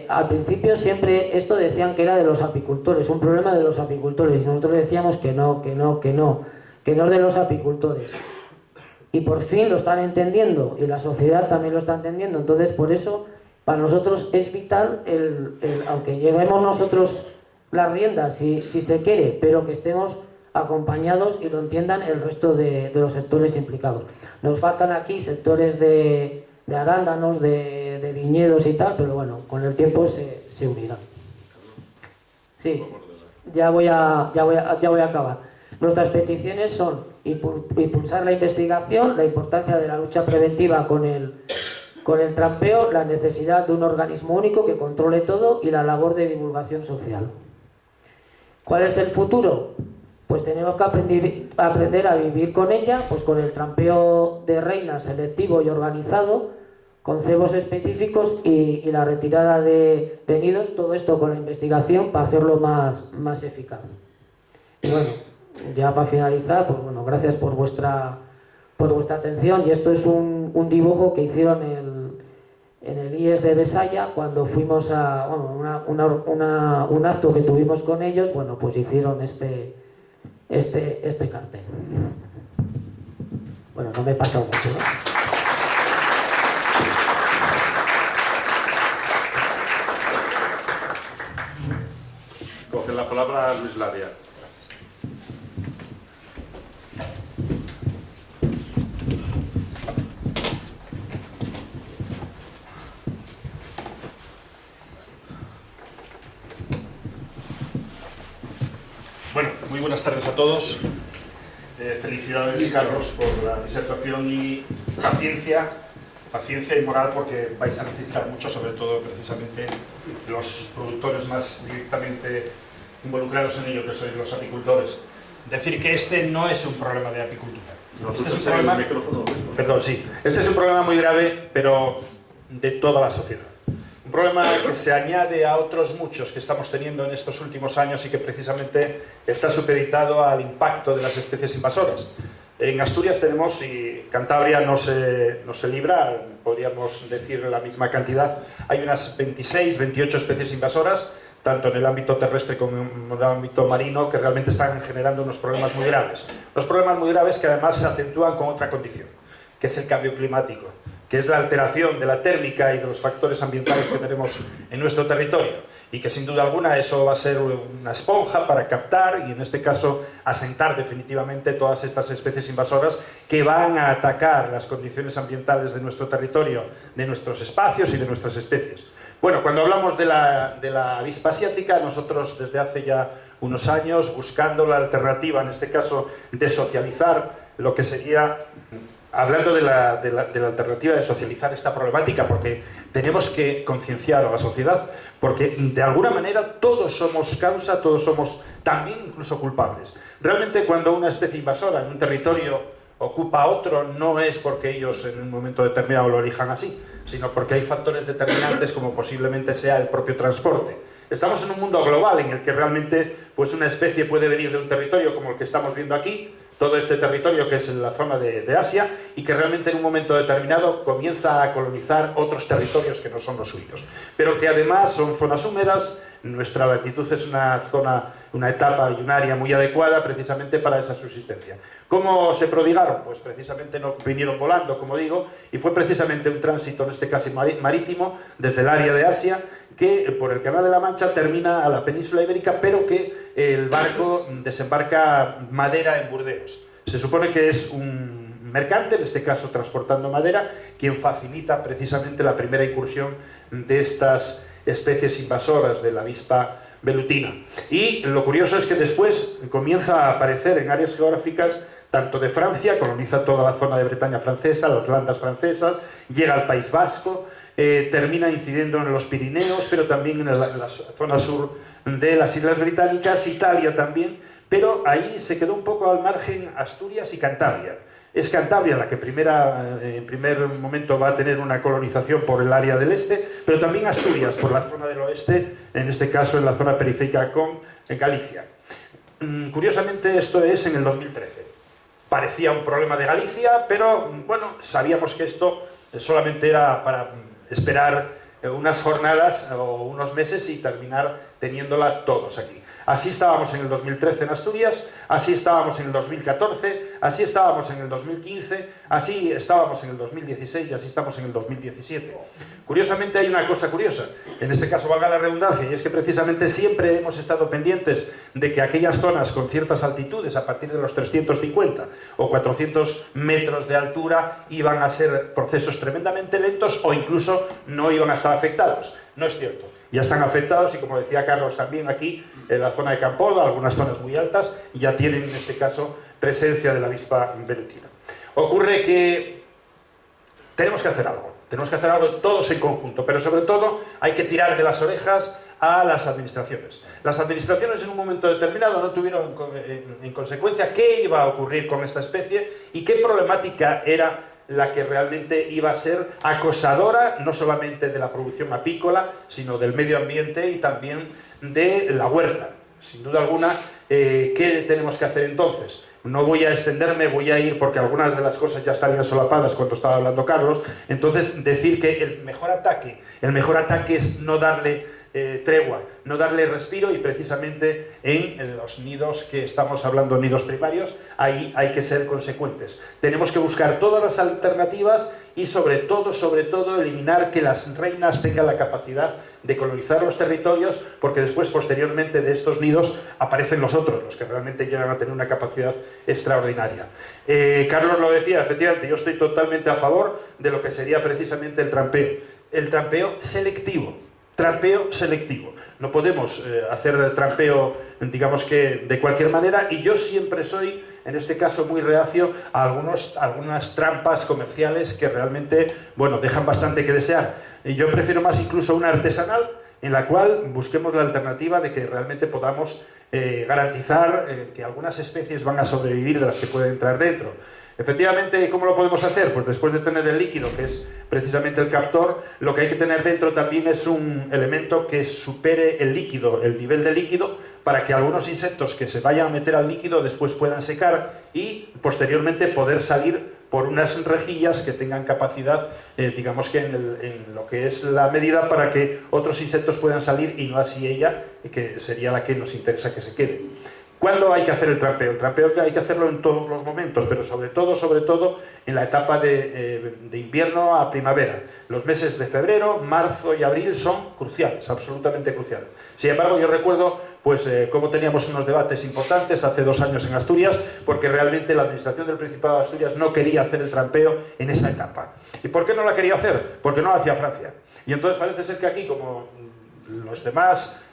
Speaker 2: Al principio siempre esto decían que era de los apicultores, un problema de los apicultores, y nosotros decíamos que no es de los apicultores. Y por fin lo están entendiendo, y la sociedad también lo está entendiendo. Entonces, por eso, para nosotros es vital, aunque llevemos nosotros las riendas, si se quiere, pero que estemos acompañados y lo entiendan el resto de los sectores implicados. Nos faltan aquí sectores de arándanos, de viñedos y tal, pero bueno, con el tiempo se unirán. Sí, ya voy a acabar. Nuestras peticiones son impulsar la investigación, la importancia de la lucha preventiva con el trampeo, la necesidad de un organismo único que controle todo y la labor de divulgación social. ¿Cuál es el futuro? Pues tenemos que aprender a vivir con ella, pues con el trampeo de reinas selectivo y organizado, con cebos específicos y la retirada de nidos, todo esto con la investigación para hacerlo más eficaz. Y bueno, ya para finalizar, pues bueno, gracias por vuestra atención. Y esto es un dibujo que hicieron en el IES de Besaya cuando fuimos a un acto que tuvimos con ellos. Bueno, pues hicieron este cartel. Bueno, no me he pasado mucho, ¿no?
Speaker 1: Coge la palabra Luis Ladia.
Speaker 3: Bueno, muy buenas tardes a todos. Felicidades, Carlos, por la disertación y paciencia y moral, porque vais a necesitar mucho, sobre todo precisamente los productores más directamente involucrados en ello, que sois los apicultores. Decir que este no es un problema de apicultura. Este es un problema... Perdón, sí. Este es un problema muy grave, pero de toda la sociedad. Un problema que se añade a otros muchos que estamos teniendo en estos últimos años y que precisamente está supeditado al impacto de las especies invasoras. En Asturias tenemos, y Cantabria no se libra, podríamos decir la misma cantidad, hay unas 26, 28 especies invasoras, tanto en el ámbito terrestre como en el ámbito marino, que realmente están generando unos problemas muy graves. Unos problemas muy graves que además se acentúan con otra condición, que es el cambio climático, que es la alteración de la térmica y de los factores ambientales que tenemos en nuestro territorio, y que sin duda alguna eso va a ser una esponja para captar y en este caso asentar definitivamente todas estas especies invasoras que van a atacar las condiciones ambientales de nuestro territorio, de nuestros espacios y de nuestras especies. Bueno, cuando hablamos de la avispa asiática, nosotros desde hace ya unos años, buscando la alternativa, en este caso de socializar lo que sería... Hablando de la alternativa de socializar esta problemática, porque tenemos que concienciar a la sociedad, porque de alguna manera todos somos causa, todos somos también incluso culpables. Realmente cuando una especie invasora en un territorio ocupa otro, no es porque ellos en un momento determinado lo elijan así, sino porque hay factores determinantes como posiblemente sea el propio transporte. Estamos en un mundo global en el que realmente pues una especie puede venir de un territorio como el que estamos viendo aquí, todo este territorio que es la zona de Asia, y que realmente en un momento determinado comienza a colonizar otros territorios que no son los suyos, pero que además son zonas húmedas. Nuestra latitud es una etapa y un área muy adecuada precisamente para esa subsistencia. ¿Cómo se prodigaron? Pues precisamente no vinieron volando, como digo, y fue precisamente un tránsito, en este caso marítimo, desde el área de Asia, que por el Canal de la Mancha termina a la península ibérica, pero que el barco desembarca madera en Burdeos. Se supone que es un mercante, en este caso transportando madera, quien facilita precisamente la primera incursión de estas especies invasoras de la avispa velutina. Y lo curioso es que después comienza a aparecer en áreas geográficas tanto de Francia, coloniza toda la zona de Bretaña francesa, las Landas francesas, llega al País Vasco, termina incidiendo en los Pirineos, pero también en la zona sur de las Islas Británicas, Italia también, pero ahí se quedó un poco al margen Asturias y Cantabria. Es Cantabria la que en primer momento va a tener una colonización por el área del este, pero también Asturias por la zona del oeste, en este caso en la zona periférica con Galicia. Curiosamente esto es en el 2013. Parecía un problema de Galicia, pero bueno, sabíamos que esto solamente era para esperar unas jornadas o unos meses y terminar teniéndola todos aquí. Así estábamos en el 2013 en Asturias, así estábamos en el 2014, así estábamos en el 2015, así estábamos en el 2016 y así estamos en el 2017. Curiosamente hay una cosa curiosa, en este caso valga la redundancia, y es que precisamente siempre hemos estado pendientes de que aquellas zonas con ciertas altitudes, a partir de los 350 o 400 metros de altura, iban a ser procesos tremendamente lentos o incluso no iban a estar afectados. No es cierto. Ya están afectados y, como decía Carlos también aquí, en la zona de Campola, algunas zonas muy altas, ya tienen en este caso presencia de la avispa velutina. Ocurre que tenemos que hacer algo todos en conjunto, pero sobre todo hay que tirar de las orejas a las administraciones. Las administraciones en un momento determinado no tuvieron en consecuencia qué iba a ocurrir con esta especie y qué problemática era la que realmente iba a ser acosadora no solamente de la producción apícola, sino del medio ambiente y también de la huerta. Sin duda alguna, ¿qué tenemos que hacer entonces? No voy a extenderme, voy a ir porque algunas de las cosas ya estarían solapadas cuando estaba hablando Carlos. Entonces, decir que el mejor ataque es no darle tregua, no darle respiro, y precisamente en los nidos que estamos hablando, nidos primarios, ahí hay que ser consecuentes. Tenemos que buscar todas las alternativas y sobre todo eliminar que las reinas tengan la capacidad de colonizar los territorios, porque después, posteriormente de estos nidos, aparecen los otros, los que realmente llegan a tener una capacidad extraordinaria. Carlos lo decía, efectivamente, yo estoy totalmente a favor de lo que sería precisamente el trampeo selectivo. Trampeo selectivo. No podemos hacer trampeo, digamos que de cualquier manera, y yo siempre soy, en este caso, muy reacio a algunas trampas comerciales que realmente, bueno, dejan bastante que desear. Y yo prefiero más incluso una artesanal, en la cual busquemos la alternativa de que realmente podamos garantizar que algunas especies van a sobrevivir de las que pueden entrar dentro.
Speaker 4: Efectivamente, ¿cómo lo podemos hacer? Pues después de tener el líquido, que es precisamente el captor, lo que hay que tener dentro también es un elemento que supere el líquido, el nivel de líquido, para que algunos insectos que se vayan a meter al líquido después puedan secar y posteriormente poder salir por unas rejillas que tengan capacidad, digamos que en lo que es la medida para que otros insectos puedan salir y no así ella, que sería la que nos interesa que se quede. ¿Cuándo hay que hacer el trampeo? El trampeo hay que hacerlo en todos los momentos, pero sobre todo en la etapa de invierno a primavera. Los meses de febrero, marzo y abril son cruciales, absolutamente cruciales. Sin embargo, yo recuerdo pues cómo teníamos unos debates importantes hace 2 años en Asturias, porque realmente la administración del Principado de Asturias no quería hacer el trampeo en esa etapa. ¿Y por qué no la quería hacer? Porque no lo hacía Francia. Y entonces parece ser que aquí, como los demás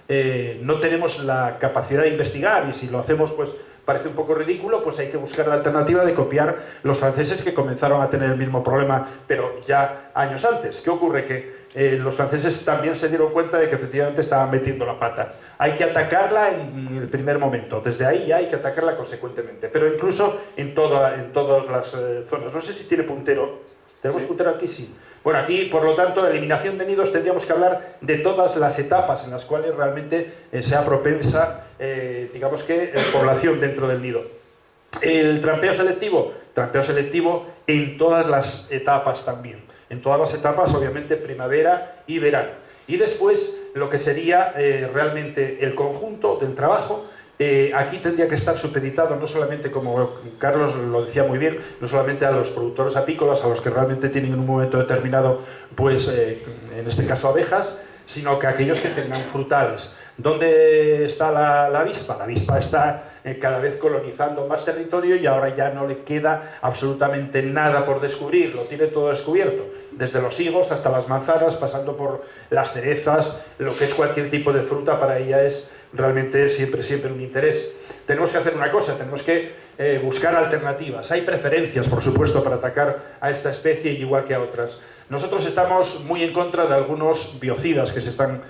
Speaker 4: no tenemos la capacidad de investigar, y si lo hacemos pues parece un poco ridículo, pues hay que buscar la alternativa de copiar los franceses, que comenzaron a tener el mismo problema pero ya años antes. ¿Qué ocurre? Que los franceses también se dieron cuenta de que efectivamente estaban metiendo la pata. Hay que atacarla en el primer momento, desde ahí ya hay que atacarla consecuentemente, pero incluso en todas las zonas. No sé si tiene puntero. ¿Tenemos puntero aquí? Sí. Bueno, aquí, por lo tanto, de eliminación de nidos tendríamos que hablar de todas las etapas en las cuales realmente sea propensa, digamos que, población dentro del nido. El trampeo selectivo en todas las etapas también. En todas las etapas, obviamente, primavera y verano. Y después, lo que sería realmente el conjunto del trabajo. Aquí tendría que estar supeditado no solamente, como Carlos lo decía muy bien, no solamente a los productores apícolas, a los que realmente tienen en un momento determinado, pues en este caso abejas, sino que a aquellos que tengan frutales. ¿Dónde está la avispa? La avispa está cada vez colonizando más territorio y ahora ya no le queda absolutamente nada por descubrir, lo tiene todo descubierto, desde los higos hasta las manzanas, pasando por las cerezas, lo que es cualquier tipo de fruta, para ella es realmente siempre un interés. Tenemos que hacer una cosa, tenemos que buscar alternativas. Hay preferencias, por supuesto, para atacar a esta especie igual que a otras. Nosotros estamos muy en contra de algunos biocidas que se están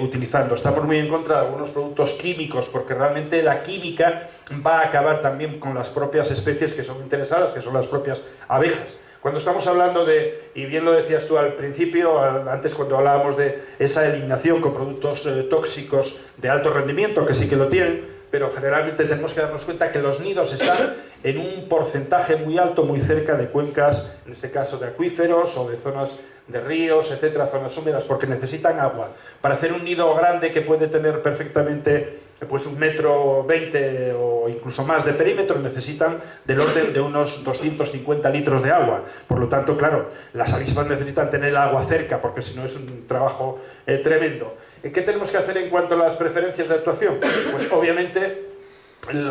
Speaker 4: utilizando. Estamos muy en contra de algunos productos químicos, porque realmente la química va a acabar también con las propias especies que son interesadas, que son las propias abejas. Cuando estamos hablando de, y bien lo decías tú al principio, antes cuando hablábamos de esa eliminación con productos tóxicos de alto rendimiento, que sí que lo tienen, pero generalmente tenemos que darnos cuenta que los nidos están en un porcentaje muy alto, muy cerca de cuencas, en este caso de acuíferos o de zonas de ríos, etcétera, zonas húmedas, porque necesitan agua. Para hacer un nido grande que puede tener perfectamente pues 1,20 m o incluso más de perímetro, necesitan del orden de unos 250 litros de agua. Por lo tanto, claro, las avispas necesitan tener agua cerca, porque si no es un trabajo tremendo. ¿Qué tenemos que hacer en cuanto a las preferencias de actuación? Pues obviamente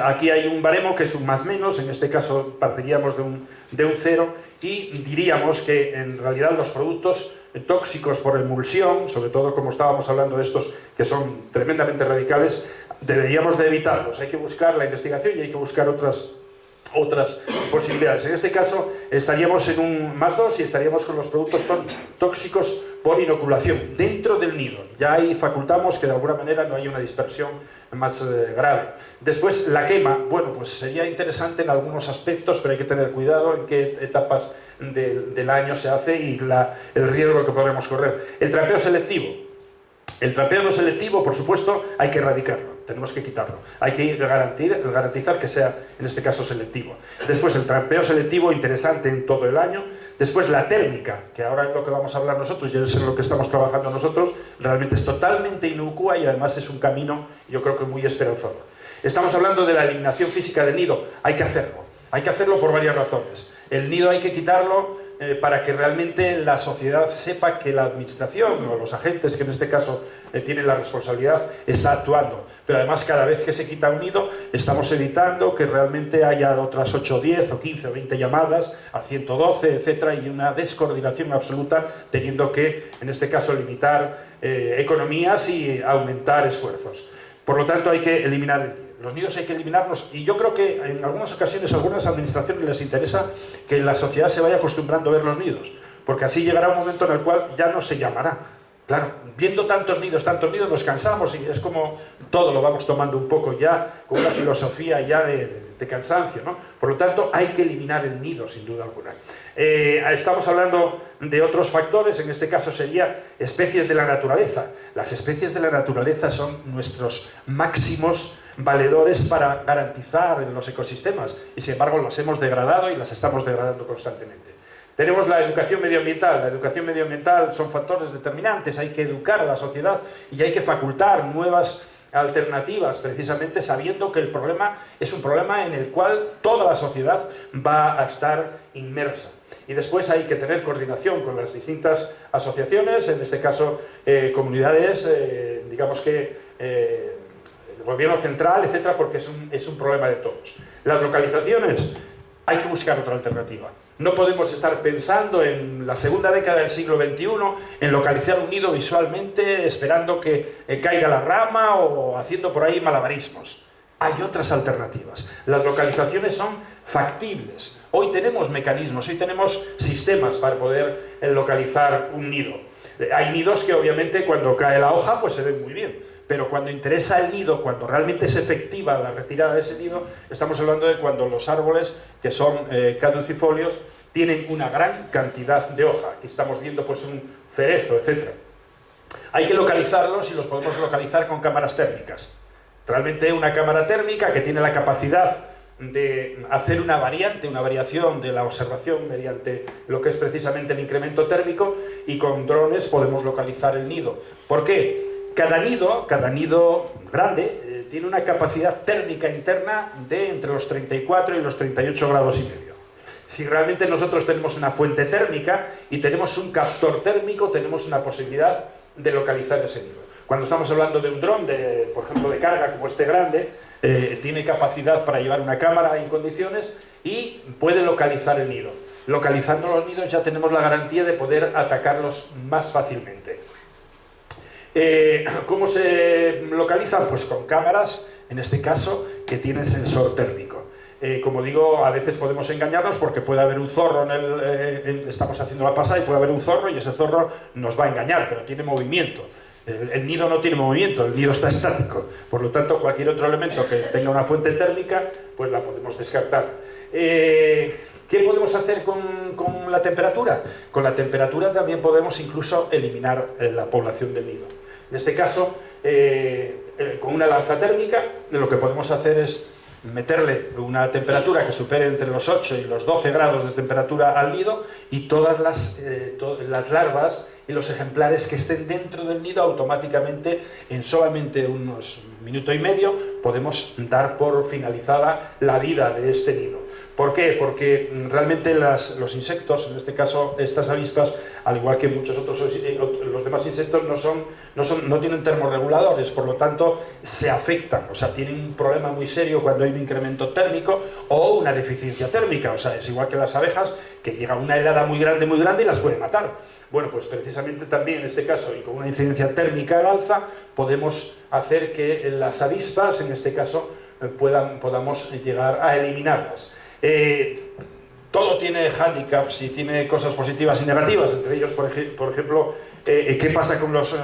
Speaker 4: aquí hay un baremo que es un más menos, en este caso partiríamos de un 0, y diríamos que en realidad los productos tóxicos por emulsión, sobre todo como estábamos hablando de estos que son tremendamente radicales, deberíamos de evitarlos. Hay que buscar la investigación y hay que buscar otras posibilidades. En este caso estaríamos en un +2 y estaríamos con los productos tóxicos por inoculación dentro del nido. Ya ahí facultamos que de alguna manera no haya una dispersión más grave. Después la quema, bueno, pues sería interesante en algunos aspectos, pero hay que tener cuidado en qué etapas del año se hace y el riesgo que podemos correr. El trampeo selectivo. El trampeo no selectivo, por supuesto, hay que erradicarlo, tenemos que quitarlo. Hay que garantizar que sea, en este caso, selectivo. Después, el trampeo selectivo, interesante en todo el año. Después, la térmica, que ahora es lo que vamos a hablar nosotros y es en lo que estamos trabajando nosotros, realmente es totalmente inocua y además es un camino, yo creo que muy esperanzador. Estamos hablando de la eliminación física del nido. Hay que hacerlo por varias razones. El nido hay que quitarlo para que realmente la sociedad sepa que la administración o los agentes que en este caso tienen la responsabilidad está actuando. Pero además cada vez que se quita un nido estamos evitando que realmente haya otras 8, 10 o 15 o 20 llamadas al 112, etcétera, y una descoordinación absoluta, teniendo que en este caso limitar economías y aumentar esfuerzos. Por lo tanto hay que eliminar los nidos, hay que eliminarlos, y yo creo que en algunas ocasiones a algunas administraciones les interesa que la sociedad se vaya acostumbrando a ver los nidos, porque así llegará un momento en el cual ya no se llamará. Claro, viendo tantos nidos nos cansamos y es como todo lo vamos tomando un poco ya con una filosofía ya de de cansancio, ¿no? Por lo tanto, hay que eliminar el nido, sin duda alguna. Estamos hablando de otros factores, en este caso sería especies de la naturaleza. Las especies de la naturaleza son nuestros máximos valedores para garantizar los ecosistemas, y sin embargo las hemos degradado y las estamos degradando constantemente. Tenemos la educación medioambiental. La educación medioambiental son factores determinantes, hay que educar a la sociedad y hay que facultar nuevas alternativas, precisamente sabiendo que el problema es un problema en el cual toda la sociedad va a estar inmersa. Y después hay que tener coordinación con las distintas asociaciones, en este caso comunidades, digamos que el gobierno central, etcétera, porque es un problema de todos. Las localizaciones, hay que buscar otra alternativa. No podemos estar pensando en la segunda década del siglo XXI, en localizar un nido visualmente, esperando que caiga la rama o haciendo por ahí malabarismos. Hay otras alternativas. Las localizaciones son factibles. Hoy tenemos mecanismos, hoy tenemos sistemas para poder localizar un nido. Hay nidos que obviamente cuando cae la hoja pues se ven muy bien, pero cuando interesa el nido, cuando realmente es efectiva la retirada de ese nido, estamos hablando de cuando los árboles, que son caducifolios, tienen una gran cantidad de hoja. Aquí estamos viendo pues un cerezo, etc. Hay que localizarlos y los podemos localizar con cámaras térmicas. Realmente una cámara térmica que tiene la capacidad de hacer una variación de la observación mediante lo que es precisamente el incremento térmico, y con drones podemos localizar el nido. ¿Por qué? Cada nido grande tiene una capacidad térmica interna de entre los 34 y los 38 grados y medio. Si realmente nosotros tenemos una fuente térmica y tenemos un captor térmico, tenemos una posibilidad de localizar ese nido. Cuando estamos hablando de un dron, por ejemplo de carga como este grande, tiene capacidad para llevar una cámara en condiciones y puede localizar el nido. Localizando los nidos ya tenemos la garantía de poder atacarlos más fácilmente. ¿Cómo se localizan? Pues con cámaras, en este caso, que tienen sensor térmico. Como digo, a veces podemos engañarnos porque puede haber un zorro estamos haciendo la pasada y puede haber un zorro y ese zorro nos va a engañar, pero tiene movimiento. El nido no tiene movimiento, el nido está estático. Por lo tanto, cualquier otro elemento que tenga una fuente térmica, pues la podemos descartar. ¿Qué podemos hacer con la temperatura? Con la temperatura también podemos incluso eliminar la población del nido. En este caso, con una lanza térmica, lo que podemos hacer es meterle una temperatura que supere entre los 8 y los 12 grados de temperatura al nido, y todas las larvas y los ejemplares que estén dentro del nido automáticamente, en solamente unos minuto y medio, podemos dar por finalizada la vida de este nido. ¿Por qué? Porque realmente los insectos, en este caso estas avispas, al igual que muchos otros los demás insectos, no tienen termorreguladores, por lo tanto se afectan, o sea, tienen un problema muy serio cuando hay un incremento térmico o una deficiencia térmica. O sea, es igual que las abejas, que llega una helada muy grande y las puede matar. Bueno, pues precisamente también en este caso, y con una incidencia térmica al alza, podemos hacer que las avispas, en este caso, podamos llegar a eliminarlas. Todo tiene hándicaps y tiene cosas positivas y negativas, entre ellos, por ejemplo, ¿qué pasa con los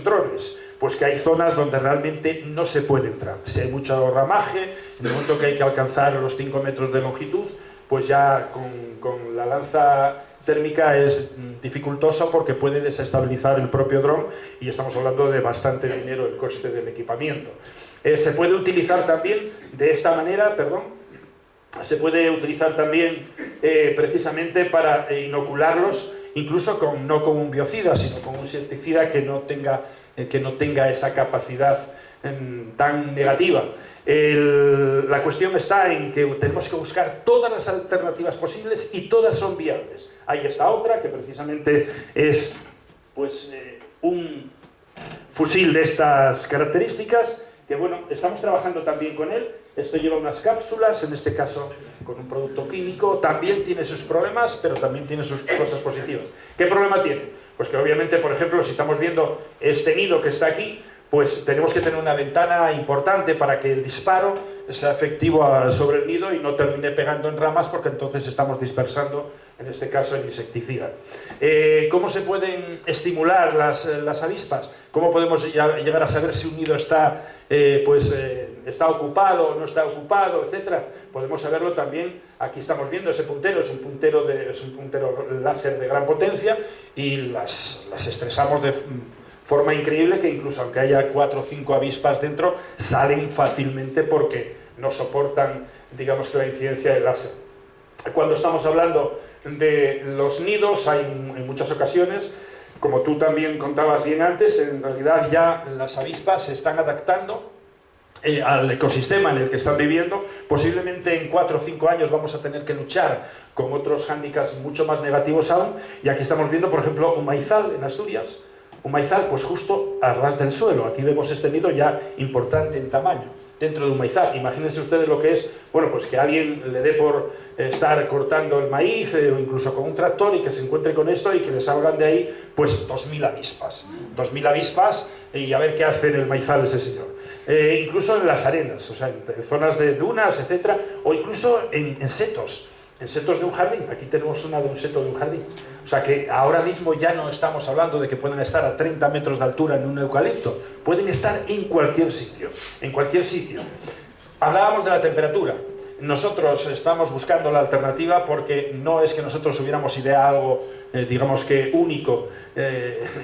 Speaker 4: drones? Pues que hay zonas donde realmente no se puede entrar. Si hay mucho ramaje, en el momento que hay que alcanzar los 5 metros de longitud, pues ya con la lanza térmica es dificultoso porque puede desestabilizar el propio dron, y estamos hablando de bastante dinero el coste del equipamiento. Se puede utilizar también de esta manera, se puede utilizar también precisamente para inocularlos, incluso no con un biocida, sino con un insecticida que no tenga esa capacidad tan negativa. La cuestión está en que tenemos que buscar todas las alternativas posibles y todas son viables. Hay esta otra que precisamente es pues, un fusil de estas características, que bueno, estamos trabajando también con él. Esto lleva unas cápsulas, en este caso con un producto químico. También tiene sus problemas, pero también tiene sus cosas positivas. ¿Qué problema tiene? Pues que obviamente, por ejemplo, si estamos viendo este nido que está aquí, pues tenemos que tener una ventana importante para que el disparo sea efectivo sobre el nido y no termine pegando en ramas, porque entonces estamos dispersando en este caso el insecticida. ¿Cómo se pueden estimular las avispas? ¿Cómo podemos llegar a saber si un nido está, está ocupado o no está ocupado, etcétera? Podemos saberlo también, aquí estamos viendo ese puntero, es un puntero láser de gran potencia, y las estresamos de forma increíble, que incluso aunque haya 4 o 5 avispas dentro, salen fácilmente porque no soportan, digamos, que la incidencia del láser. Cuando estamos hablando de los nidos, hay en muchas ocasiones, como tú también contabas bien antes, en realidad ya las avispas se están adaptando al ecosistema en el que están viviendo. Posiblemente en 4 o 5 años vamos a tener que luchar con otros hándicaps mucho más negativos aún, y aquí estamos viendo, por ejemplo, un maizal en Asturias, un maizal pues justo a ras del suelo. Aquí vemos este nido ya importante en tamaño dentro de un maizal. Imagínense ustedes lo que es, bueno, pues que alguien le dé por estar cortando el maíz, o incluso con un tractor, y que se encuentre con esto y que le salgan de ahí pues 2000 avispas. 2000 avispas, y a ver qué hace en el maizal ese señor. Incluso en las arenas, o sea, en zonas de dunas, etcétera, o incluso en setos de un jardín. Aquí tenemos una de un seto de un jardín. O sea que ahora mismo ya no estamos hablando de que puedan estar a 30 metros de altura en un eucalipto, pueden estar en cualquier sitio, en cualquier sitio. Hablábamos de la temperatura. Nosotros estamos buscando la alternativa porque no es que nosotros hubiéramos ideado algo, digamos que único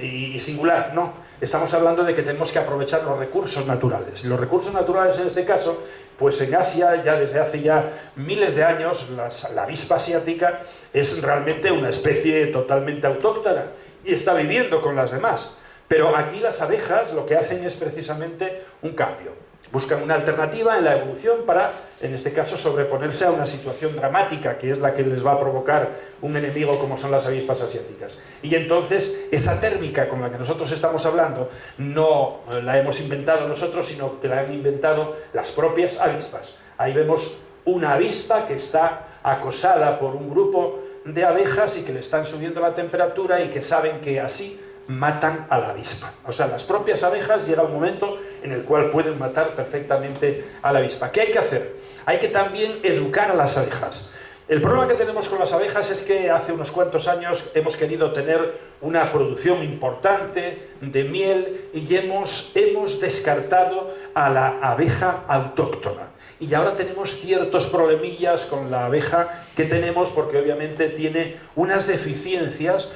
Speaker 4: y singular, no. Estamos hablando de que tenemos que aprovechar los recursos naturales. Los recursos naturales en este caso, pues en Asia, ya desde hace ya miles de años, la avispa asiática es realmente una especie totalmente autóctona y está viviendo con las demás. Pero aquí las abejas lo que hacen es precisamente un cambio. Buscan una alternativa en la evolución para, en este caso, sobreponerse a una situación dramática, que es la que les va a provocar un enemigo como son las avispas asiáticas. Y entonces, esa térmica con la que nosotros estamos hablando, no la hemos inventado nosotros, sino que la han inventado las propias avispas. Ahí vemos una avispa que está acosada por un grupo de abejas y que le están subiendo la temperatura y que saben que así matan a la avispa. O sea, las propias abejas llega un momento en el cual pueden matar perfectamente a la avispa. ¿Qué hay que hacer? Hay que también educar a las abejas. El problema que tenemos con las abejas es que hace unos cuantos años hemos querido tener una producción importante de miel y hemos descartado a la abeja autóctona. Y ahora tenemos ciertos problemillas con la abeja que tenemos, porque obviamente tiene unas deficiencias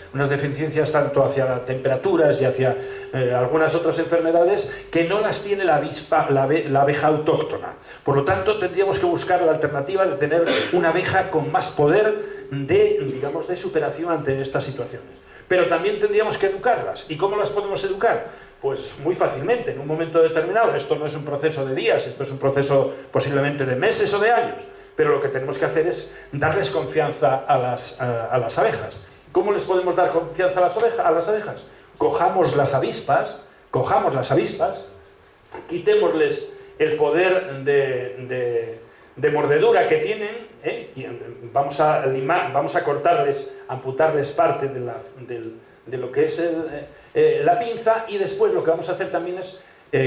Speaker 4: tanto hacia las temperaturas y hacia algunas otras enfermedades que no las tiene la abeja autóctona. Por lo tanto, tendríamos que buscar la alternativa de tener una abeja con más poder de superación ante estas situaciones. Pero también tendríamos que educarlas. ¿Y cómo las podemos educar? Pues muy fácilmente, en un momento determinado. Esto no es un proceso de días, esto es un proceso posiblemente de meses o de años, pero lo que tenemos que hacer es darles confianza a las abejas. ¿Cómo les podemos dar confianza a las abejas? Cojamos las avispas, quitémosles el poder de mordedura que tienen, y vamos a cortarles, amputarles parte de lo que es la pinza, y después lo que vamos a hacer también es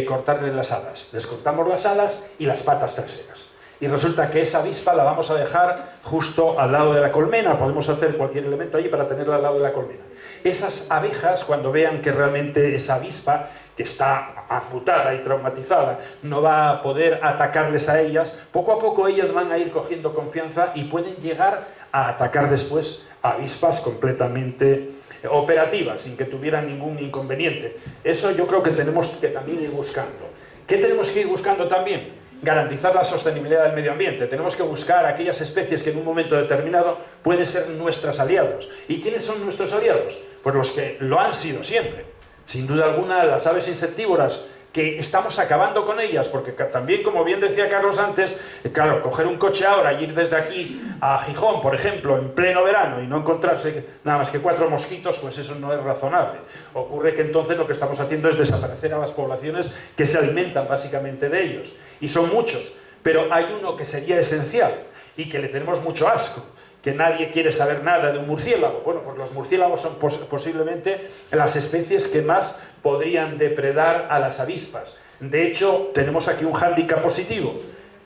Speaker 4: cortarles las alas. Les cortamos las alas y las patas traseras. Y resulta que esa avispa la vamos a dejar justo al lado de la colmena. Podemos hacer cualquier elemento allí para tenerla al lado de la colmena. Esas abejas, cuando vean que realmente esa avispa, que está amputada y traumatizada, no va a poder atacarles a ellas, poco a poco ellas van a ir cogiendo confianza y pueden llegar a atacar después a avispas completamente operativas, sin que tuvieran ningún inconveniente. Eso yo creo que tenemos que también ir buscando. ¿Qué tenemos que ir buscando también? Garantizar la sostenibilidad del medio ambiente. Tenemos que buscar aquellas especies que en un momento determinado pueden ser nuestros aliados. ¿Y quiénes son nuestros aliados? Pues los que lo han sido siempre. Sin duda alguna, las aves insectívoras, que estamos acabando con ellas, porque también, como bien decía Carlos antes, claro, coger un coche ahora y ir desde aquí a Gijón, por ejemplo, en pleno verano y no encontrarse nada más que 4 mosquitos, pues eso no es razonable. Ocurre que entonces lo que estamos haciendo es desaparecer a las poblaciones que se alimentan básicamente de ellos, y son muchos, pero hay uno que sería esencial y que le tenemos mucho asco, que nadie quiere saber nada de un murciélago. Bueno, pues los murciélagos son posiblemente las especies que más podrían depredar a las avispas. De hecho, tenemos aquí un hándicap positivo.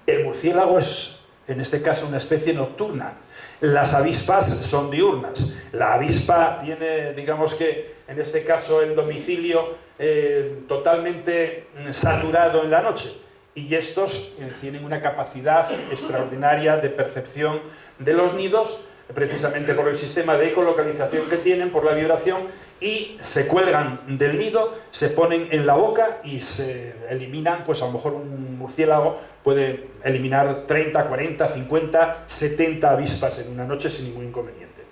Speaker 4: El murciélago es, en este caso, una especie nocturna. Las avispas son diurnas. La avispa tiene, digamos que, en este caso, el domicilio totalmente saturado en la noche. Y estos tienen una capacidad extraordinaria de percepción de los nidos, precisamente por el sistema de ecolocalización que tienen, por la vibración, y se cuelgan del nido, se ponen en la boca y se eliminan, pues a lo mejor un murciélago puede eliminar 30, 40, 50, 70 avispas en una noche sin ningún inconveniente.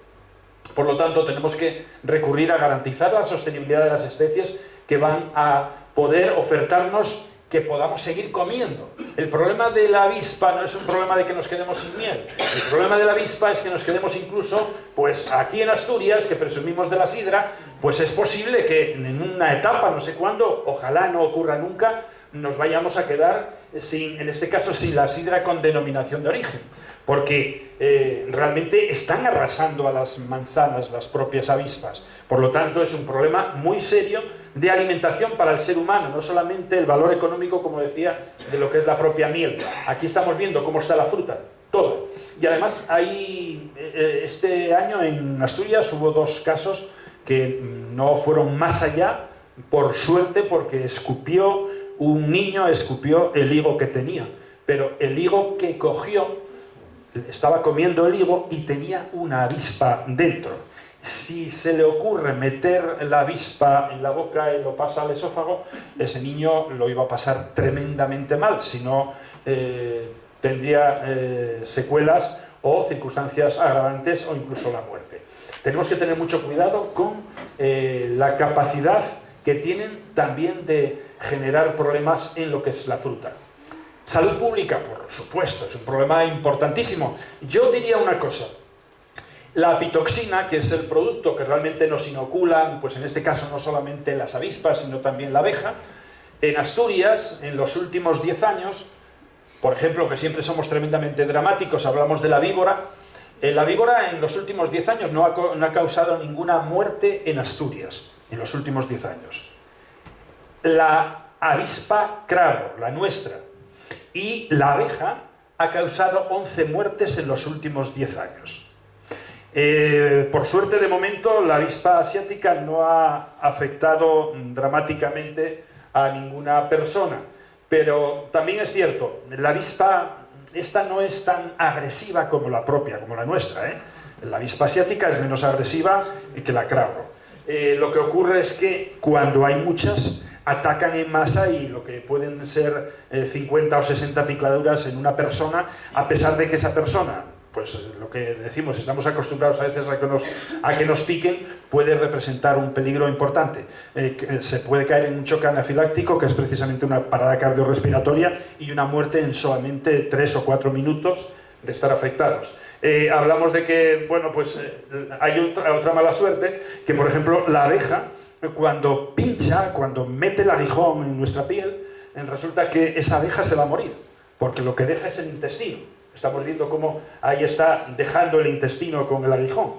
Speaker 4: Por lo tanto, tenemos que recurrir a garantizar la sostenibilidad de las especies que van a poder ofertarnos que podamos seguir comiendo. El problema de la avispa no es un problema de que nos quedemos sin miel. El problema de la avispa es que nos quedemos incluso, pues aquí en Asturias, que presumimos de la sidra, pues es posible que en una etapa, no sé cuándo, ojalá no ocurra nunca, nos vayamos a quedar sin, en este caso, sin la sidra con denominación de origen. Porque realmente están arrasando a las manzanas las propias avispas. Por lo tanto, es un problema muy serio de alimentación para el ser humano, no solamente el valor económico, como decía, de lo que es la propia miel. Aquí estamos viendo cómo está la fruta, toda. Y además, este año en Asturias hubo 2 casos que no fueron más allá, por suerte, porque un niño escupió el higo que tenía. Pero el higo que cogió, estaba comiendo el higo y tenía una avispa dentro. Si se le ocurre meter la avispa en la boca y lo pasa al esófago, ese niño lo iba a pasar tremendamente mal, si no tendría secuelas o circunstancias agravantes o incluso la muerte. Tenemos que tener mucho cuidado con la capacidad que tienen también de generar problemas en lo que es la fruta. Salud pública, por supuesto, es un problema importantísimo. Yo diría una cosa. La apitoxina, que es el producto que realmente nos inoculan, pues en este caso no solamente las avispas, sino también la abeja, en Asturias, en los últimos 10 años, por ejemplo, que siempre somos tremendamente dramáticos, hablamos de la víbora en los últimos 10 años no ha causado ninguna muerte en Asturias, en los últimos 10 años. La avispa cravo, la nuestra, y la abeja ha causado 11 muertes en los últimos 10 años. Por suerte, de momento, la avispa asiática no ha afectado dramáticamente a ninguna persona. Pero también es cierto, la avispa esta no es tan agresiva como la propia, como la nuestra, ¿eh? La avispa asiática es menos agresiva que la cravo. Lo que ocurre es que cuando hay muchas, atacan en masa y lo que pueden ser 50 o 60 picaduras en una persona, a pesar de que esa persona, pues lo que decimos, estamos acostumbrados a veces a que nos piquen, puede representar un peligro importante. Se puede caer en un choque anafiláctico, que es precisamente una parada cardiorrespiratoria, y una muerte en solamente 3 o 4 minutos de estar afectados. Hablamos de que, bueno, pues hay otra mala suerte, que por ejemplo la abeja, cuando pincha, cuando mete el aguijón en nuestra piel, resulta que esa abeja se va a morir, porque lo que deja es el intestino. Estamos viendo cómo ahí está dejando el intestino con el aguijón.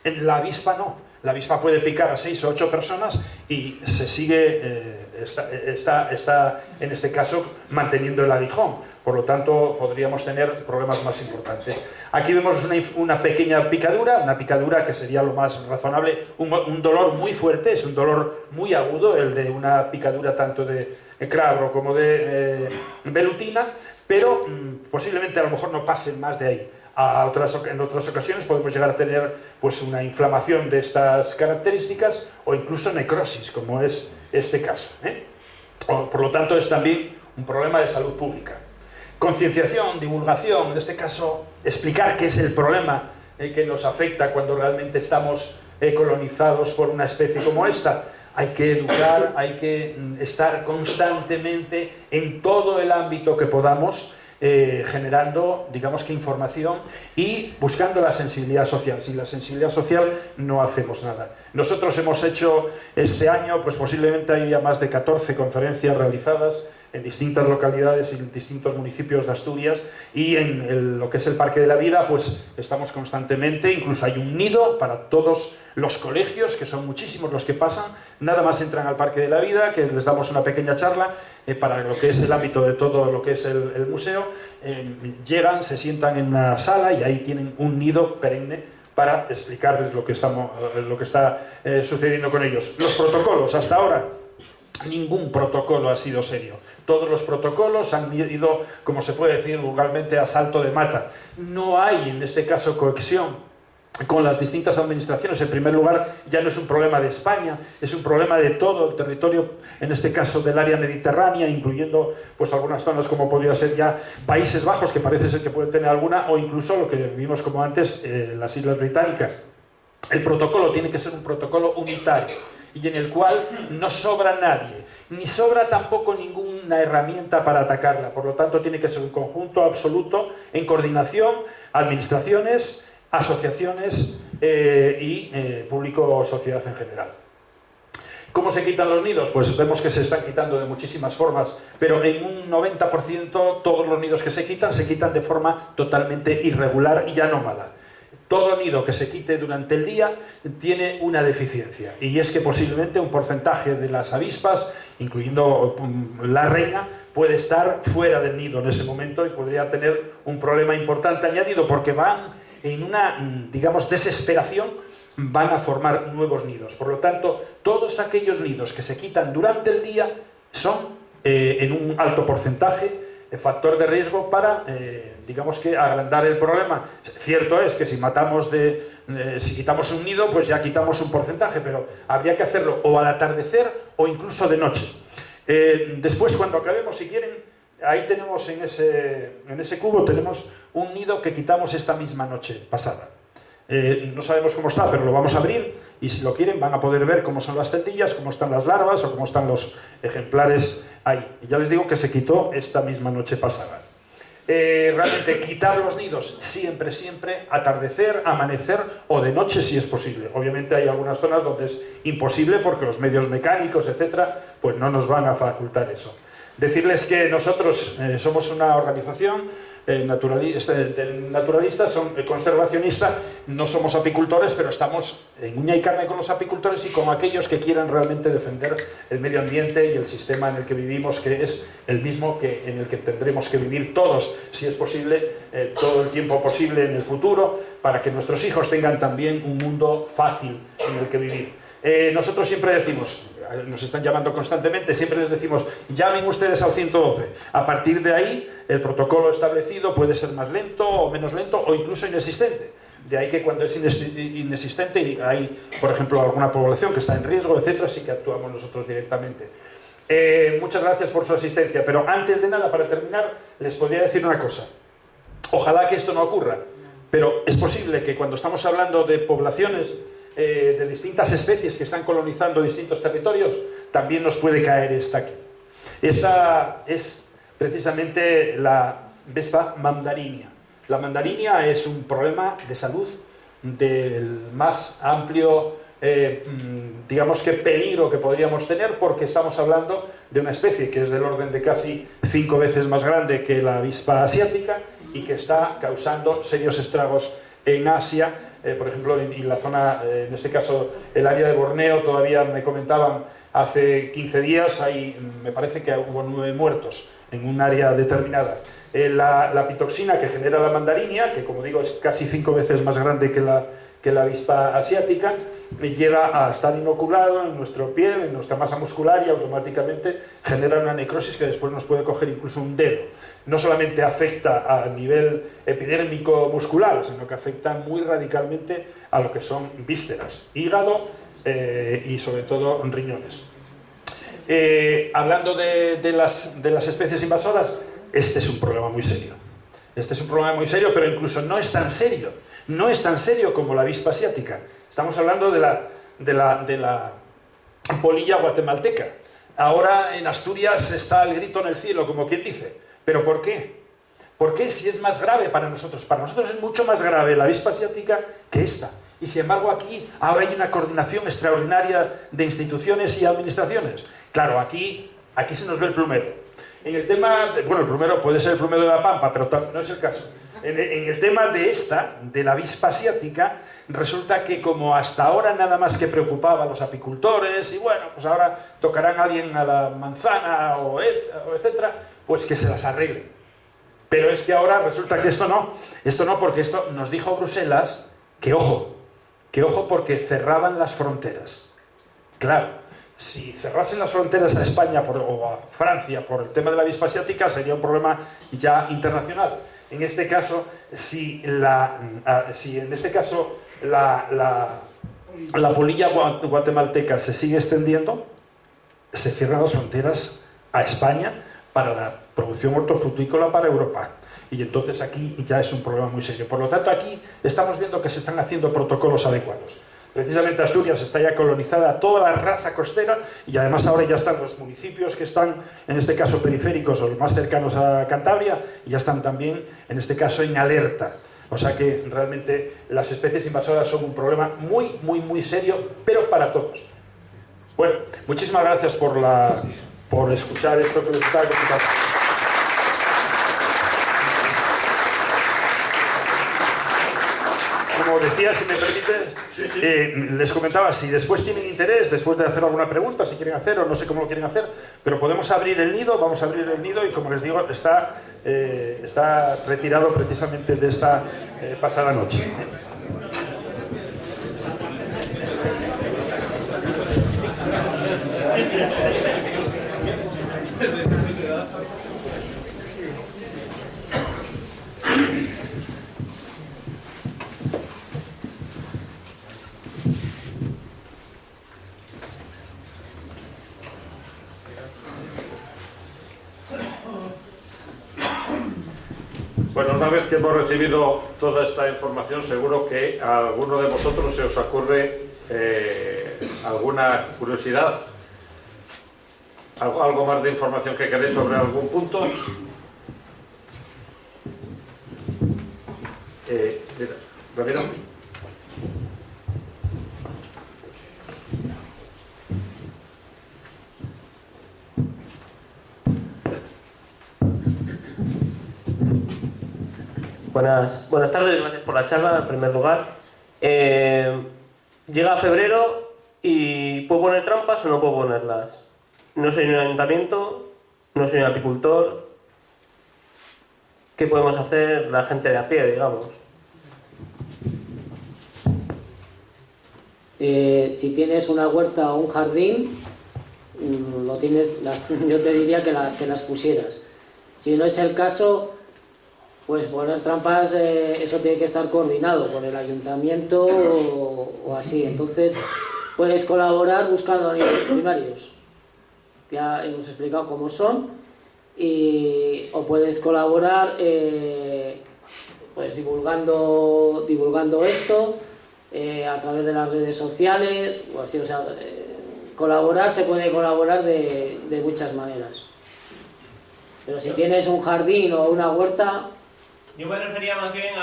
Speaker 4: En la avispa no. La avispa puede picar a 6 o 8 personas y se sigue, está en este caso manteniendo el aguijón. Por lo tanto, podríamos tener problemas más importantes. Aquí vemos una pequeña picadura, una picadura que sería lo más razonable, un dolor muy fuerte, es un dolor muy agudo, el de una picadura tanto de crabro como de velutina, pero posiblemente a lo mejor no pasen más de ahí. En otras ocasiones podemos llegar a tener pues, una inflamación de estas características o incluso necrosis, como es este caso, ¿eh? Por lo tanto, es también un problema de salud pública. Concienciación, divulgación, en este caso, explicar qué es el problema que nos afecta cuando realmente estamos colonizados por una especie como esta. Hay que educar, hay que estar constantemente en todo el ámbito que podamos, generando, digamos que información y buscando la sensibilidad social. Sin la sensibilidad social no hacemos nada. Nosotros hemos hecho este año, pues posiblemente haya más de 14 conferencias realizadas en distintas localidades y en distintos municipios de Asturias, y en lo que es el Parque de la Vida pues estamos constantemente, incluso hay un nido para todos los colegios, que son muchísimos los que pasan, nada más entran al Parque de la Vida, que les damos una pequeña charla para lo que es el ámbito de todo lo que es el museo, llegan, se sientan en una sala y ahí tienen un nido perenne para explicarles lo que está sucediendo con ellos. Los protocolos, hasta ahora, ningún protocolo ha sido serio. Todos los protocolos han ido, como se puede decir vulgarmente, a salto de mata. No hay, en este caso, cohesión con las distintas administraciones. En primer lugar, ya no es un problema de España, es un problema de todo el territorio, en este caso del área mediterránea, incluyendo pues algunas zonas como podría ser ya Países Bajos, que parece ser que pueden tener alguna, o incluso lo que vimos como antes, las Islas Británicas. El protocolo tiene que ser un protocolo unitario y en el cual no sobra nadie, ni sobra tampoco ninguna herramienta para atacarla. Por lo tanto, tiene que ser un conjunto absoluto en coordinación, administraciones, asociaciones y público o sociedad en general. ¿Cómo se quitan los nidos? Pues vemos que se están quitando de muchísimas formas, pero en un 90% todos los nidos que se quitan de forma totalmente irregular y anómala. Todo nido que se quite durante el día tiene una deficiencia, y es que posiblemente un porcentaje de las avispas, incluyendo la reina, puede estar fuera del nido en ese momento y podría tener un problema importante añadido, porque van en una, digamos, desesperación, van a formar nuevos nidos. Por lo tanto, todos aquellos nidos que se quitan durante el día son, en un alto porcentaje, factor de riesgo para, digamos que, agrandar el problema. Cierto es que si si quitamos un nido, pues ya quitamos un porcentaje, pero habría que hacerlo o al atardecer o incluso de noche. Después, cuando acabemos, si quieren, ahí tenemos en ese cubo tenemos un nido que quitamos esta misma noche pasada. No sabemos cómo está, pero lo vamos a abrir y si lo quieren van a poder ver cómo son las celdillas, cómo están las larvas o cómo están los ejemplares ahí. Y ya les digo que se quitó esta misma noche pasada. Realmente quitar los nidos siempre, atardecer, amanecer o de noche si es posible. Obviamente hay algunas zonas donde es imposible porque los medios mecánicos, etcétera, pues no nos van a facultar eso. Decirles que nosotros somos una organización naturalistas, conservacionista, no somos apicultores, pero estamos en uña y carne con los apicultores y con aquellos que quieran realmente defender el medio ambiente y el sistema en el que vivimos, que es el mismo en el que tendremos que vivir todos, si es posible, todo el tiempo posible en el futuro, para que nuestros hijos tengan también un mundo fácil en el que vivir. Nosotros siempre decimos, nos están llamando constantemente, siempre les decimos, llamen ustedes al 112. A partir de ahí, el protocolo establecido puede ser más lento o menos lento o incluso inexistente. De ahí que cuando es inexistente y hay, por ejemplo, alguna población que está en riesgo, etcétera, sí que actuamos nosotros directamente. Muchas gracias por su asistencia, pero antes de nada, para terminar, les podría decir una cosa. Ojalá que esto no ocurra, pero es posible que cuando estamos hablando de poblaciones de distintas especies que están colonizando distintos territorios, también nos puede caer esta aquí. Esa es precisamente la Vespa mandarinia. La mandarinia es un problema de salud del más amplio, digamos que peligro que podríamos tener, porque estamos hablando de una especie que es del orden de casi 5 veces más grande que la avispa asiática y que está causando serios estragos en Asia. Por ejemplo, en la zona, en este caso el área de Borneo, todavía me comentaban hace 15 días, me parece que hubo 9 muertos en un área determinada. La pitoxina que genera la mandarinia, que como digo es casi 5 veces más grande que la avispa asiática, llega a estar inoculado en nuestra piel, en nuestra masa muscular, y automáticamente genera una necrosis que después nos puede coger incluso un dedo. No solamente afecta a nivel epidérmico muscular, sino que afecta muy radicalmente a lo que son vísceras, hígado y sobre todo riñones. Hablando de las especies invasoras, este es un problema muy serio. Este es un problema muy serio, pero incluso no es tan serio. No es tan serio como la avispa asiática. Estamos hablando de la polilla guatemalteca. Ahora en Asturias está el grito en el cielo, como quien dice. ¿Pero por qué? ¿Por qué si es más grave para nosotros? Para nosotros es mucho más grave la avispa asiática que esta. Y sin embargo aquí ahora hay una coordinación extraordinaria de instituciones y administraciones. Claro, aquí se nos ve el plumero. En el tema, bueno, el primero puede ser el plumero de la pampa, pero no es el caso. En el tema de la avispa asiática, resulta que como hasta ahora nada más que preocupaba a los apicultores, y bueno, pues ahora tocarán a alguien a la manzana o etcétera, pues que se las arreglen. Pero es que ahora resulta que esto no, porque esto nos dijo Bruselas que ojo porque cerraban las fronteras. Claro. Si cerrasen las fronteras a España o a Francia por el tema de la avispa asiática, sería un problema ya internacional. En este caso, si en este caso la polilla guatemalteca se sigue extendiendo, se cierran las fronteras a España para la producción hortofrutícola para Europa. Y entonces aquí ya es un problema muy serio. Por lo tanto, aquí estamos viendo que se están haciendo protocolos adecuados. Precisamente Asturias está ya colonizada toda la rasa costera y además ahora ya están los municipios que están, en este caso periféricos o los más cercanos a Cantabria, y ya están también, en este caso, en alerta. O sea que realmente las especies invasoras son un problema muy, muy, muy serio, pero para todos. Bueno, muchísimas gracias por escuchar esto que les estaba comentando. Como decía, si me permite, les comentaba, si después tienen interés, después de hacer alguna pregunta, si quieren hacer o no sé cómo lo quieren hacer, pero podemos abrir el nido, vamos a abrir el nido y como les digo, está retirado precisamente de esta pasada noche.
Speaker 1: Bueno, una vez que hemos recibido toda esta información, seguro que a alguno de vosotros se os ocurre alguna curiosidad, algo más de información que queréis sobre algún punto. Ramiro.
Speaker 5: Buenas tardes, gracias por la charla en primer lugar. Llega febrero y ¿puedo poner trampas o no puedo ponerlas? No soy un ayuntamiento, no soy un apicultor. ¿Qué podemos hacer la gente de a pie, digamos?
Speaker 2: Si tienes una huerta o un jardín, yo te diría que las pusieras. Si no es el caso, pues poner trampas, eso tiene que estar coordinado por el ayuntamiento o así. Entonces puedes colaborar buscando animales primarios, que ya hemos explicado cómo son, o puedes colaborar pues divulgando esto a través de las redes sociales o así. O sea, se puede colaborar de muchas maneras. Pero si tienes un jardín o una huerta...
Speaker 5: Yo me refería más bien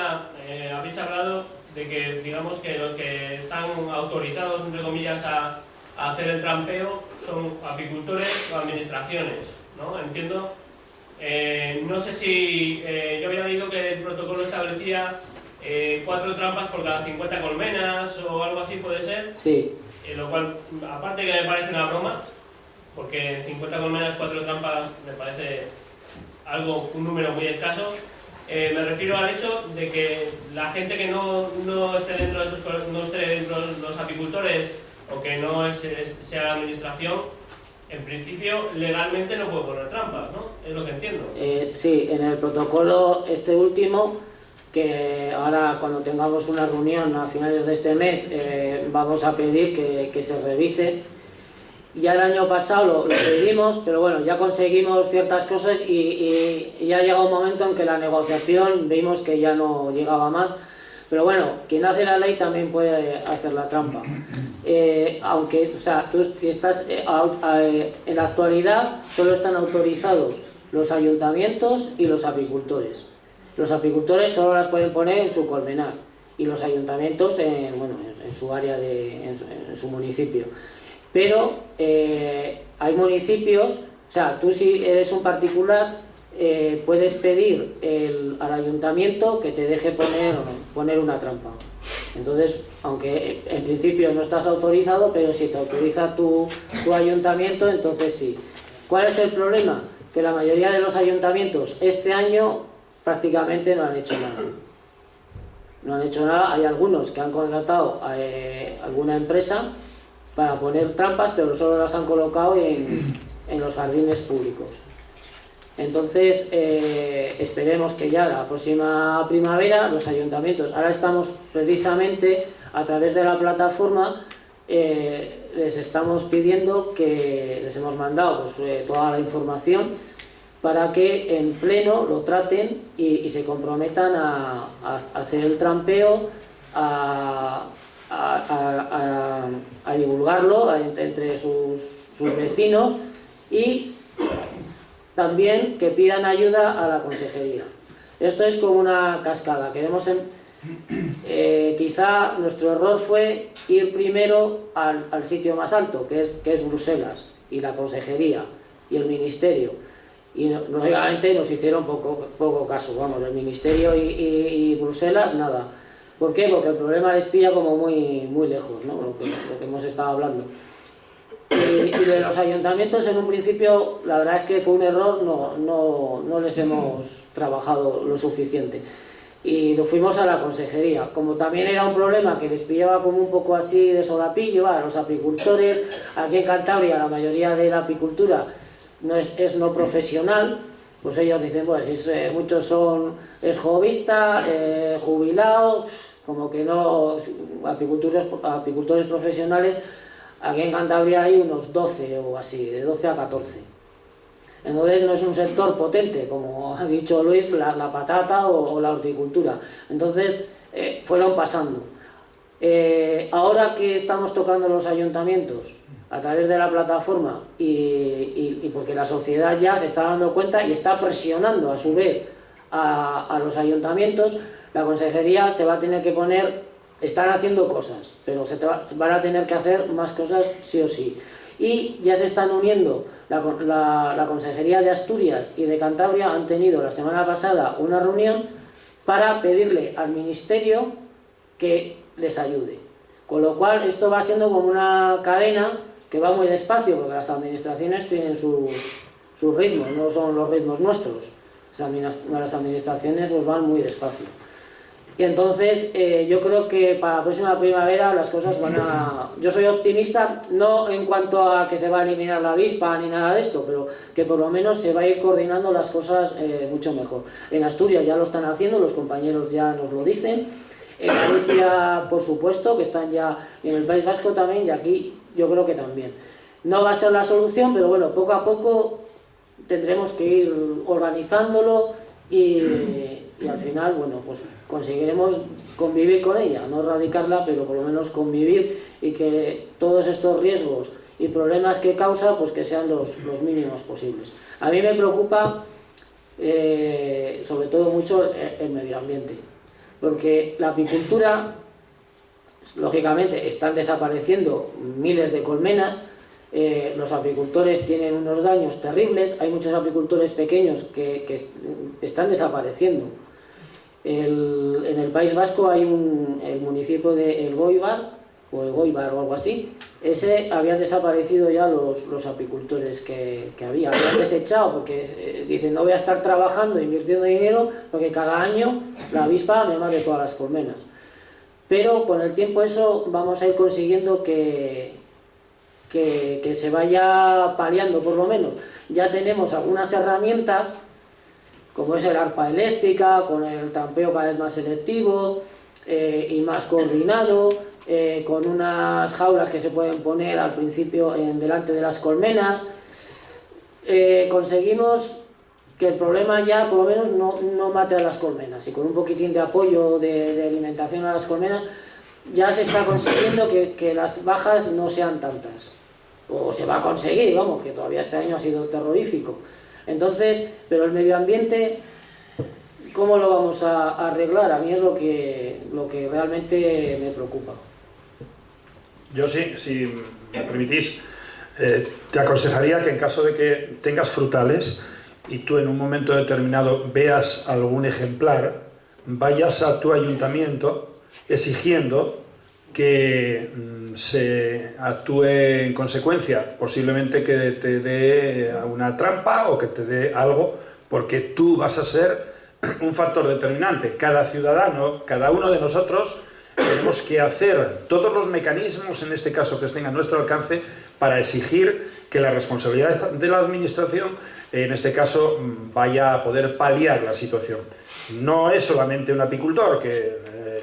Speaker 5: habéis hablado de que, digamos, que los que están autorizados, entre comillas, a hacer el trampeo son apicultores o administraciones, ¿no? Entiendo. No sé si yo había leído que el protocolo establecía 4 trampas por cada 50 colmenas o algo así, ¿puede ser?
Speaker 2: Sí.
Speaker 5: Lo cual, aparte que me parece una broma, porque 50 colmenas, 4 trampas, me parece un número muy escaso. Me refiero al hecho de que la gente que no esté dentro de los apicultores o que no sea la administración, en principio legalmente no puede poner trampas, ¿no? Es lo que entiendo.
Speaker 2: Sí, en el protocolo este último, que ahora cuando tengamos una reunión a finales de este mes vamos a pedir que se revise. Ya el año pasado lo pedimos, pero bueno, ya conseguimos ciertas cosas y ya llega un momento en que la negociación vimos que ya no llegaba más. Pero bueno, quien hace la ley también puede hacer la trampa. Aunque, o sea, tú si estás en la actualidad solo están autorizados los ayuntamientos y los apicultores. Los apicultores solo las pueden poner en su colmenar y los ayuntamientos en su área, en su municipio. Pero hay municipios O sea, tú si eres un particular puedes pedir al ayuntamiento que te deje poner una trampa. Entonces, aunque en principio no estás autorizado, pero si te autoriza tu ayuntamiento, entonces sí. ¿Cuál es el problema? Que la mayoría de los ayuntamientos este año prácticamente no han hecho nada. No han hecho nada. Hay algunos que han contratado a alguna empresa para poner trampas, pero solo las han colocado en los jardines públicos. Entonces, esperemos que ya la próxima primavera los ayuntamientos, ahora estamos precisamente a través de la plataforma, les estamos pidiendo que les hemos mandado pues, toda la información para que en pleno lo traten y se comprometan a hacer el trampeo, a divulgarlo entre sus vecinos y también que pidan ayuda a la consejería. Esto es como una cascada. Quizá nuestro error fue ir primero al sitio más alto, que es Bruselas, y la consejería, y el ministerio. Y lógicamente nos hicieron poco caso, vamos, el ministerio y Bruselas, nada. ¿Por qué? Porque el problema les pilla como muy lejos, ¿no? Lo que hemos estado hablando. Y de los ayuntamientos, en un principio, la verdad es que fue un error, no les hemos trabajado lo suficiente. Y lo fuimos a la consejería. Como también era un problema que les pillaba como un poco así de solapillo a los apicultores, aquí en Cantabria la mayoría de la apicultura es no profesional, pues ellos dicen, pues muchos es hobbyista, jubilado, como que no, apicultores profesionales. Aquí en Cantabria hay unos 12 o así, de 12 a 14. Entonces no es un sector potente, como ha dicho Luis, la patata o la horticultura. Entonces fueron pasando. Ahora que estamos tocando los ayuntamientos a través de la plataforma y porque la sociedad ya se está dando cuenta y está presionando a su vez a los ayuntamientos, la consejería se va a tener que poner. Están haciendo cosas, pero se van a tener que hacer más cosas sí o sí. Y ya se están uniendo, la Consejería de Asturias y de Cantabria han tenido la semana pasada una reunión para pedirle al Ministerio que les ayude. Con lo cual esto va siendo como una cadena que va muy despacio, porque las administraciones tienen sus ritmos, no son los ritmos nuestros. Las administraciones pues van muy despacio. Y entonces yo creo que para la próxima primavera las cosas van a... Yo soy optimista, no en cuanto a que se va a eliminar la avispa ni nada de esto, pero que por lo menos se va a ir coordinando las cosas mucho mejor. En Asturias ya lo están haciendo, los compañeros ya nos lo dicen. En Galicia, por supuesto, que están ya... En el País Vasco también, y aquí yo creo que también. No va a ser la solución, pero bueno, poco a poco tendremos que ir organizándolo y al final, bueno, pues conseguiremos convivir con ella, no erradicarla, pero por lo menos convivir y que todos estos riesgos y problemas que causa, pues que sean los mínimos posibles. A mí me preocupa sobre todo mucho el medio ambiente, porque la apicultura, lógicamente, están desapareciendo miles de colmenas. Los apicultores tienen unos daños terribles, hay muchos apicultores pequeños que están desapareciendo. En el País Vasco hay el municipio de Elgoibar o algo así, ese habían desaparecido ya los apicultores que habían desechado, porque dicen no voy a estar trabajando, invirtiendo dinero, porque cada año la avispa me mata todas las colmenas. Pero con el tiempo eso vamos a ir consiguiendo que se vaya paliando por lo menos. Ya tenemos algunas herramientas, como es el arpa eléctrica, con el trampeo cada vez más selectivo y más coordinado, con unas jaulas que se pueden poner al principio delante de las colmenas. Conseguimos que el problema ya por lo menos no mate a las colmenas, y con un poquitín de apoyo de alimentación a las colmenas ya se está consiguiendo que las bajas no sean tantas, o se va a conseguir, vamos, que todavía este año ha sido terrorífico. Entonces, pero el medio ambiente, ¿cómo lo vamos a arreglar? A mí es lo que realmente me preocupa.
Speaker 4: Yo sí, si me permitís, Te aconsejaría que en caso de que tengas frutales y tú en un momento determinado veas algún ejemplar, vayas a tu ayuntamiento exigiendo que se actúe en consecuencia, posiblemente que te dé una trampa o que te dé algo, porque tú vas a ser un factor determinante. Cada ciudadano, cada uno de nosotros, tenemos que hacer todos los mecanismos, en este caso que estén a nuestro alcance, para exigir que la responsabilidad de la administración, en este caso, vaya a poder paliar la situación. No es solamente un apicultor, que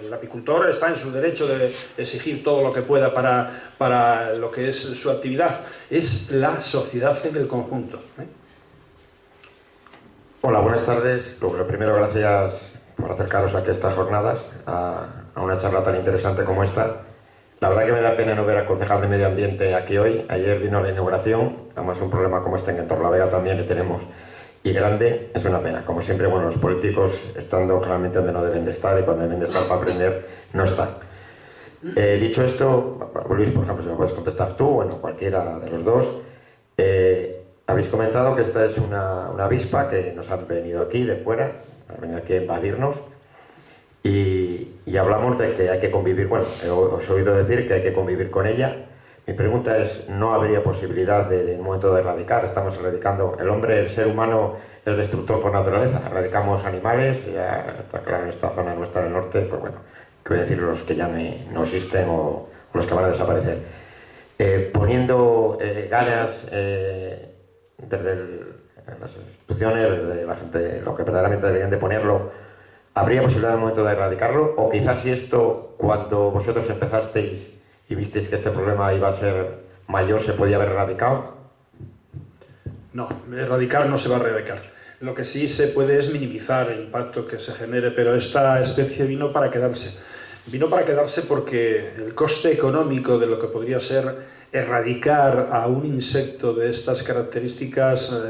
Speaker 4: el apicultor está en su derecho de exigir todo lo que pueda para lo que es su actividad, es la sociedad en el conjunto.
Speaker 6: Hola, buenas tardes. Lo primero, gracias por acercaros aquí a estas jornadas, a una charla tan interesante como esta. La verdad que me da pena no ver al concejal de Medio Ambiente aquí hoy. Ayer vino a la inauguración, además un problema como este en Torlavega también que tenemos y grande, es una pena. Como siempre, bueno, los políticos estando claramente donde no deben de estar y cuando deben de estar para aprender, no están. Dicho esto, Luis, por ejemplo, si me puedes contestar tú, bueno, cualquiera de los dos. Habéis comentado que esta es una avispa que nos ha venido aquí de fuera, para venir aquí a invadirnos. Y hablamos de que hay que convivir, bueno, os he oído decir que hay que convivir con ella. Mi pregunta es, ¿no habría posibilidad de en un momento de erradicar? Estamos erradicando, el hombre, el ser humano es destructor por naturaleza, erradicamos animales, ya está claro en esta zona nuestra del norte, pues bueno, ¿qué voy a decir los que ya no existen o los que van a desaparecer? Poniendo ganas desde las instituciones, desde la gente, lo que verdaderamente deberían de ponerlo, ¿habría posibilidad de un momento de erradicarlo? O quizás si esto, cuando vosotros empezasteis y visteis que este problema iba a ser mayor, ¿se podía haber erradicado?
Speaker 4: No, erradicar no se va a erradicar. Lo que sí se puede es minimizar el impacto que se genere, pero esta especie vino para quedarse. Vino para quedarse porque el coste económico de lo que podría ser erradicar a un insecto de estas características,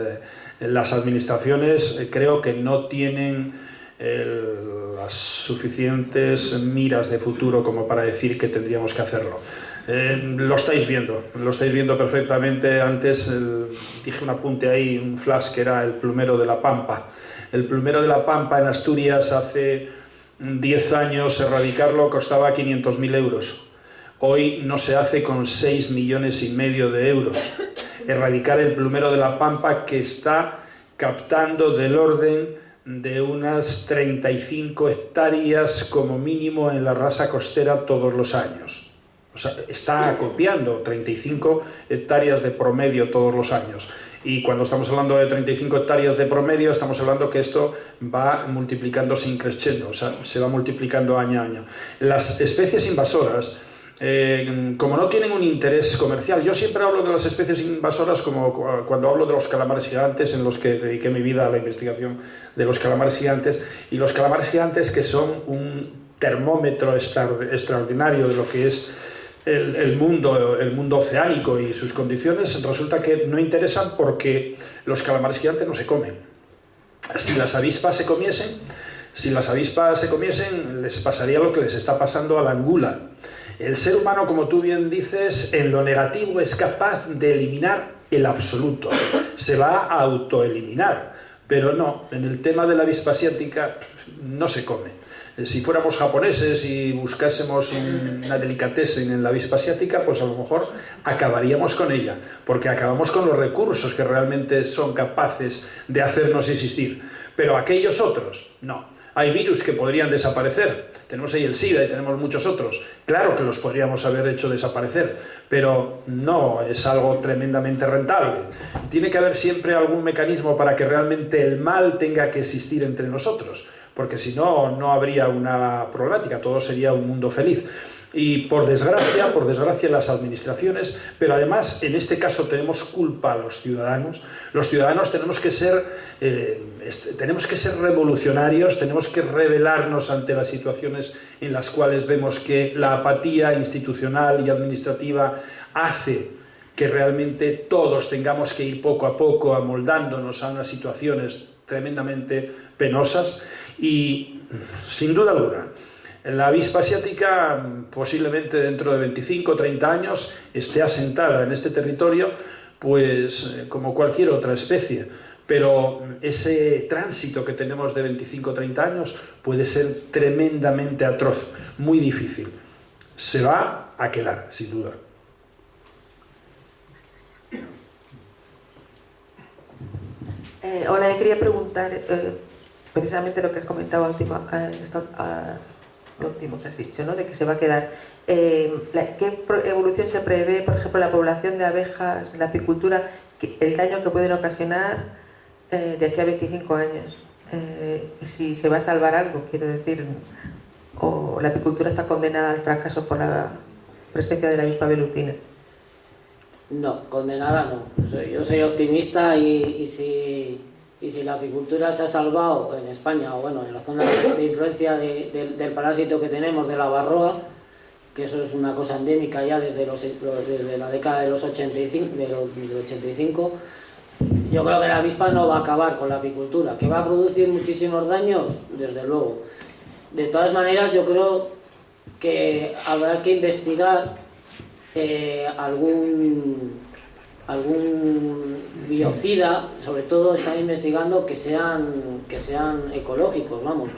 Speaker 4: las administraciones creo que no tienen las suficientes miras de futuro como para decir que tendríamos que hacerlo. Lo estáis viendo perfectamente. Antes dije un apunte ahí, un flash, que era el plumero de la Pampa. El plumero de la Pampa en Asturias hace 10 años erradicarlo costaba 500.000 euros. Hoy no se hace con 6,5 millones de euros. Erradicar el plumero de la Pampa, que está captando del orden de unas 35 hectáreas como mínimo en la rasa costera todos los años. O sea, está copiando 35 hectáreas de promedio todos los años. Y cuando estamos hablando de 35 hectáreas de promedio, estamos hablando que esto va multiplicándose increscendo, o sea, se va multiplicando año a año. Las especies invasoras, como no tienen un interés comercial, yo siempre hablo de las especies invasoras como cuando hablo de los calamares gigantes, en los que dediqué mi vida a la investigación de los calamares gigantes, y los calamares gigantes, que son un termómetro extraordinario de lo que es el mundo oceánico y sus condiciones, resulta que no interesan porque los calamares gigantes no se comen. Si las avispas se comiesen, les pasaría lo que les está pasando a la angula. El ser humano, como tú bien dices, en lo negativo es capaz de eliminar el absoluto. Se va a autoeliminar, pero no, en el tema de la avispa asiática no se come. Si fuéramos japoneses y buscásemos una delicatessen en la avispa asiática, pues a lo mejor acabaríamos con ella, porque acabamos con los recursos que realmente son capaces de hacernos existir. Pero aquellos otros, no. Hay virus que podrían desaparecer. Tenemos ahí el SIDA y tenemos muchos otros. Claro que los podríamos haber hecho desaparecer, pero no es algo tremendamente rentable. Tiene que haber siempre algún mecanismo para que realmente el mal tenga que existir entre nosotros, porque si no, no habría una problemática, todo sería un mundo feliz. Y por desgracia las administraciones, pero además en este caso tenemos culpa a los ciudadanos. Los ciudadanos tenemos que ser revolucionarios, tenemos que rebelarnos ante las situaciones en las cuales vemos que la apatía institucional y administrativa hace que realmente todos tengamos que ir poco a poco amoldándonos a unas situaciones tremendamente penosas. Y sin duda alguna, la avispa asiática posiblemente dentro de 25 o 30 años esté asentada en este territorio, pues como cualquier otra especie. Pero ese tránsito que tenemos de 25 o 30 años puede ser tremendamente atroz, muy difícil. Se va a quedar, sin duda.
Speaker 7: Hola, yo quería preguntar precisamente lo que has comentado lo último que has dicho, ¿no? De que se va a quedar. ¿Qué evolución se prevé, por ejemplo, la población de abejas, la apicultura, el daño que pueden ocasionar de aquí a 25 años? Si se va a salvar algo, quiero decir, o la apicultura está condenada al fracaso por la presencia de la avispa velutina.
Speaker 2: No, condenada no. Yo soy optimista y si la apicultura se ha salvado en España, o bueno, en la zona de influencia del parásito que tenemos, de la varroa, que eso es una cosa endémica ya desde la década de los 85, yo creo que la avispa no va a acabar con la apicultura. ¿Que va a producir muchísimos daños? Desde luego. De todas maneras, yo creo que habrá que investigar algún biocida, sobre todo están investigando que sean ecológicos, vamos.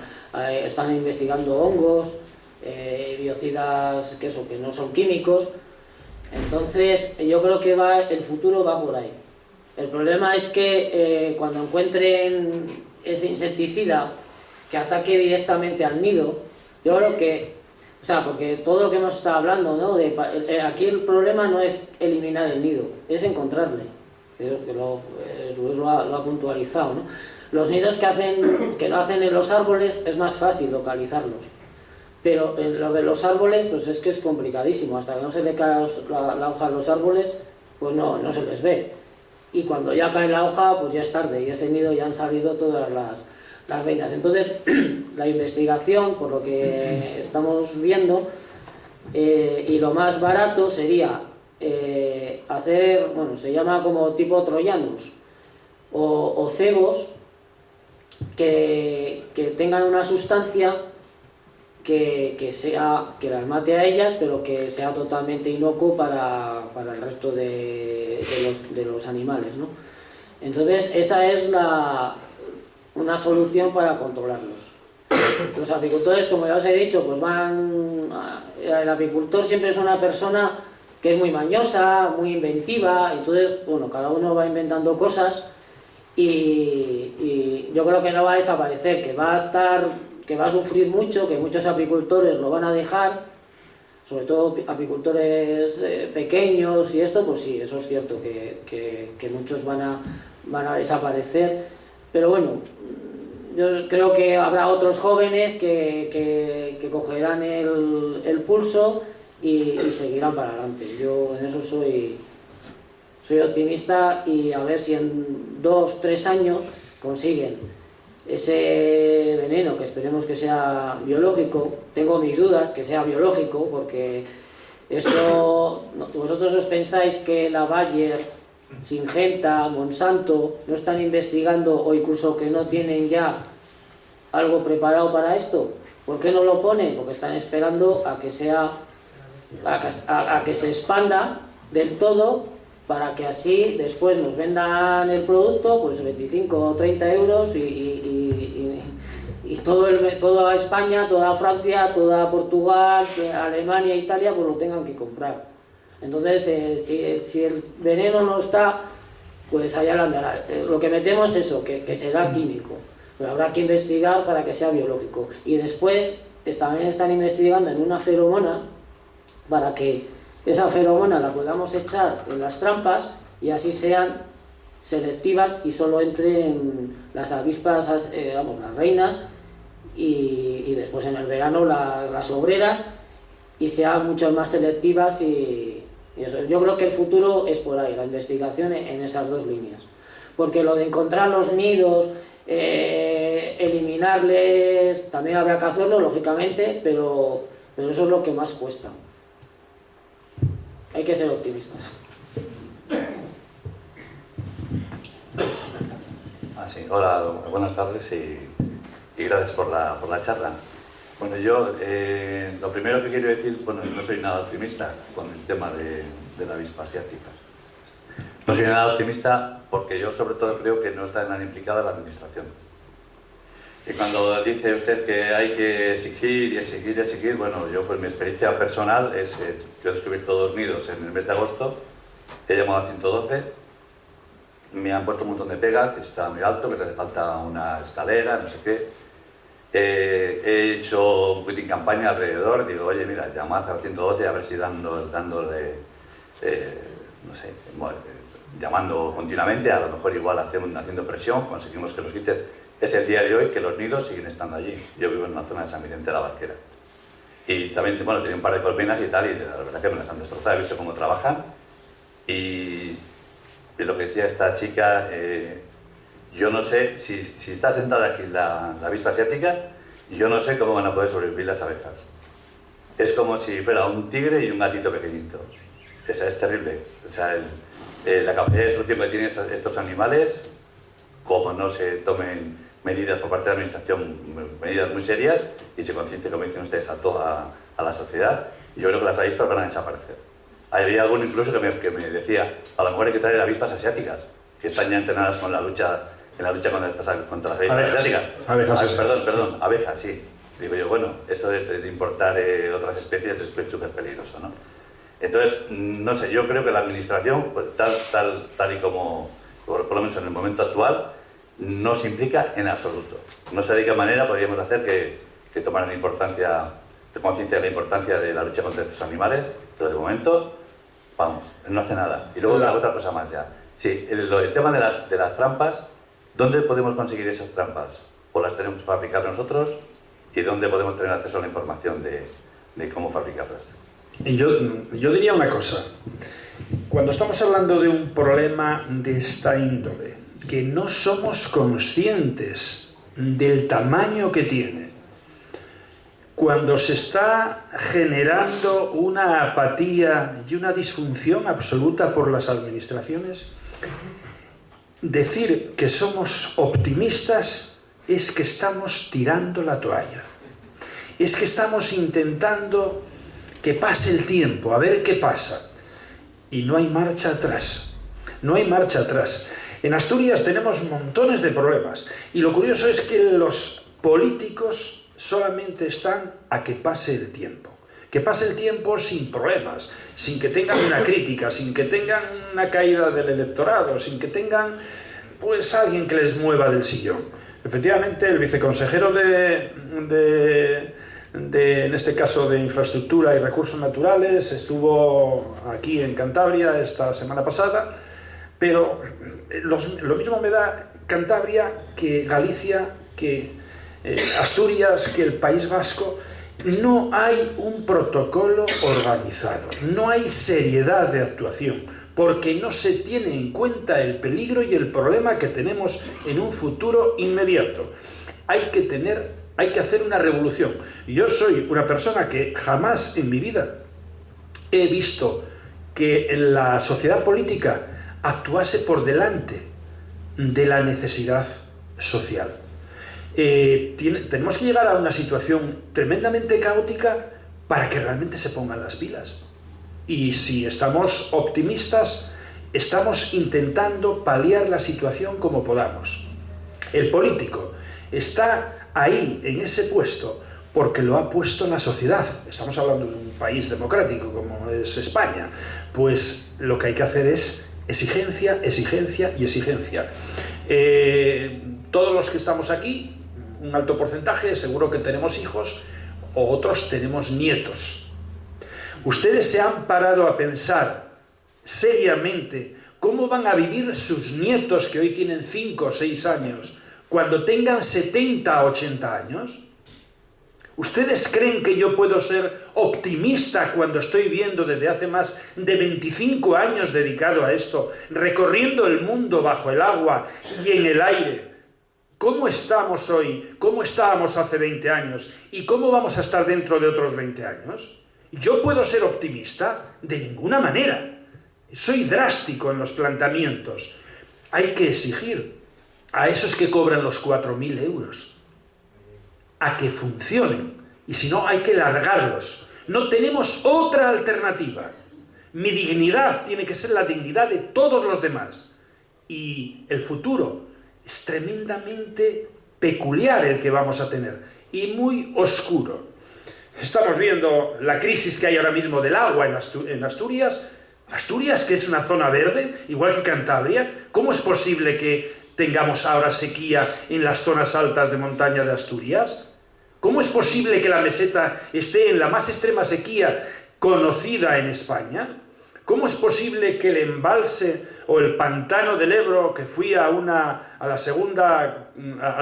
Speaker 2: Están investigando hongos, biocidas que no son químicos. Entonces yo creo que el futuro va por ahí. El problema es que cuando encuentren ese insecticida que ataque directamente al nido, yo creo que, o sea, porque todo lo que hemos estado hablando, ¿no? Aquí el problema no es eliminar el nido, es encontrarle. Creo que lo ha puntualizado, ¿no? Los nidos que no hacen en los árboles es más fácil localizarlos, pero en los de los árboles pues es que es complicadísimo. Hasta que no se le cae la hoja a los árboles, pues no se les ve. Y cuando ya cae la hoja, pues ya es tarde, y ese nido ya han salido todas las reinas. Entonces, la investigación, por lo que estamos viendo, y lo más barato sería hacer, bueno, se llama como tipo troyanos, o cebos que tengan una sustancia que las mate a ellas, pero que sea totalmente inocuo para el resto de los animales, ¿no? Entonces, esa es una solución para controlarlos. Los apicultores, como ya os he dicho, pues el apicultor siempre es una persona que es muy mañosa, muy inventiva, entonces, bueno, cada uno va inventando cosas y yo creo que no va a desaparecer, que va a sufrir mucho, que muchos apicultores lo van a dejar, sobre todo apicultores pequeños y esto, pues sí, eso es cierto, que muchos van a desaparecer, pero bueno, yo creo que habrá otros jóvenes que cogerán el pulso y seguirán para adelante. Yo en eso soy optimista, y a ver si en 2-3 años consiguen ese veneno, que esperemos que sea biológico. Tengo mis dudas que sea biológico, porque vosotros os pensáis que la Bayer, Syngenta, Monsanto no están investigando, o incluso que no tienen ya algo preparado para esto. ¿Por qué no lo ponen? Porque están esperando a que se expanda del todo, para que así después nos vendan el producto, pues 25 o 30 euros y toda España, toda Francia, toda Portugal, Alemania, Italia, pues lo tengan que comprar. Entonces, si el veneno no está, pues allá lo andará. Lo que metemos es eso, que será químico, pero habrá que investigar para que sea biológico. Y después también están investigando en una feromona, para que esa feromona la podamos echar en las trampas y así sean selectivas y solo entren las avispas, las reinas, y después en el verano las obreras, y sean mucho más selectivas y eso. Yo creo que el futuro es por ahí, la investigación en esas dos líneas, porque lo de encontrar los nidos, eliminarles, también habrá que hacerlo, lógicamente, pero eso es lo que más cuesta. Hay que ser optimistas.
Speaker 8: Sí. Hola, buenas tardes y gracias por la charla. Bueno, yo lo primero que quiero decir, bueno, no soy nada optimista con el tema de la avispa asiática. No soy nada optimista porque yo sobre todo creo que no está nada implicada la administración. Y cuando dice usted que hay que exigir y exigir y exigir, bueno, yo pues mi experiencia personal es, yo he descubierto 2 nidos en el mes de agosto, he llamado a 112, me han puesto un montón de pega, que está muy alto, que le hace falta una escalera, no sé qué. He hecho un poquitín campaña alrededor, digo, oye, mira, llamad al 112 a ver si dándole, no sé, llamando continuamente, a lo mejor igual haciendo presión, conseguimos que los quiten. Es el día de hoy que los nidos siguen estando allí. Yo vivo en una zona de San Vicente de la Barquera. Y también, bueno, tenía un par de colmenas y tal, y la verdad que me las han destrozado, he visto cómo trabajan. Y lo que decía esta chica, yo no sé, si está sentada aquí la avispa asiática, yo no sé cómo van a poder sobrevivir las abejas. Es como si fuera un tigre y un gatito pequeñito. Esa es terrible. O sea, la capacidad de destrucción que tienen estos animales, como no se tomen medidas por parte de la administración, medidas muy serias, y se conciente, como dicen ustedes, a la sociedad, yo creo que las avispas van a desaparecer. Había alguno incluso que me decía, a lo mejor hay que traer avispas asiáticas, que están ya entrenadas con la lucha, contra las avispas asiáticas. Perdón, abejas, sí. Digo yo, bueno, eso de importar otras especies es súper peligroso, ¿no? Entonces, no sé, yo creo que la administración, pues, tal y como, por lo menos en el momento actual, no se implica en absoluto. No sé de qué manera podríamos hacer que tomaran conciencia de la importancia de la lucha contra estos animales, pero de momento, vamos, no hace nada. Y luego otra cosa más ya. Sí, el tema de las trampas, ¿dónde podemos conseguir esas trampas? ¿O las tenemos que fabricar nosotros? ¿Y dónde podemos tener acceso a la información de cómo fabricarlas?
Speaker 4: Y yo diría una cosa. Cuando estamos hablando de un problema de esta índole, que no somos conscientes del tamaño que tiene, cuando se está generando una apatía y una disfunción absoluta por las administraciones, decir que somos optimistas es que estamos tirando la toalla. Es que estamos intentando que pase el tiempo, a ver qué pasa. Y no hay marcha atrás. No hay marcha atrás. En Asturias tenemos montones de problemas. Y lo curioso es que los políticos solamente están a que pase el tiempo. Que pase el tiempo sin problemas, sin que tengan una crítica, sin que tengan una caída del electorado, sin que tengan, pues, alguien que les mueva del sillón. Efectivamente, el viceconsejero en este caso de Infraestructura y Recursos Naturales, estuvo aquí en Cantabria esta semana pasada, pero lo mismo me da Cantabria que Galicia, que Asturias, que el País Vasco. No hay un protocolo organizado, no hay seriedad de actuación, porque no se tiene en cuenta el peligro y el problema que tenemos en un futuro inmediato. Hay que hacer una revolución. Yo soy una persona que jamás en mi vida he visto que la sociedad política actuase por delante de la necesidad social. Tenemos que llegar a una situación tremendamente caótica para que realmente se pongan las pilas. Y si estamos optimistas, estamos intentando paliar la situación como podamos. El político está ahí, en ese puesto, porque lo ha puesto la sociedad. Estamos hablando de un país democrático como es España. Pues lo que hay que hacer es exigencia, exigencia y exigencia. Todos los que estamos aquí, un alto porcentaje, seguro que tenemos hijos, o otros tenemos nietos. Ustedes se han parado a pensar seriamente cómo van a vivir sus nietos que hoy tienen 5 o 6 años cuando tengan 70 o 80 años. ¿Ustedes creen que yo puedo ser optimista cuando estoy viendo desde hace más de 25 años dedicado a esto, recorriendo el mundo bajo el agua y en el aire? ¿Cómo estamos hoy? ¿Cómo estábamos hace 20 años? ¿Y cómo vamos a estar dentro de otros 20 años? ¿Yo puedo ser optimista? De ninguna manera. Soy drástico en los planteamientos. Hay que exigir a esos que cobran los 4.000 euros a que funcionen. Y si no, hay que largarlos. No tenemos otra alternativa. Mi dignidad tiene que ser la dignidad de todos los demás. Y el futuro es tremendamente peculiar el que vamos a tener y muy oscuro. Estamos viendo la crisis que hay ahora mismo del agua en Asturias. Asturias, que es una zona verde, igual que Cantabria. ¿Cómo es posible que tengamos ahora sequía en las zonas altas de montaña de Asturias? ¿Cómo es posible que la meseta esté en la más extrema sequía conocida en España? ¿Cómo es posible que el embalse o el pantano del Ebro, que fui al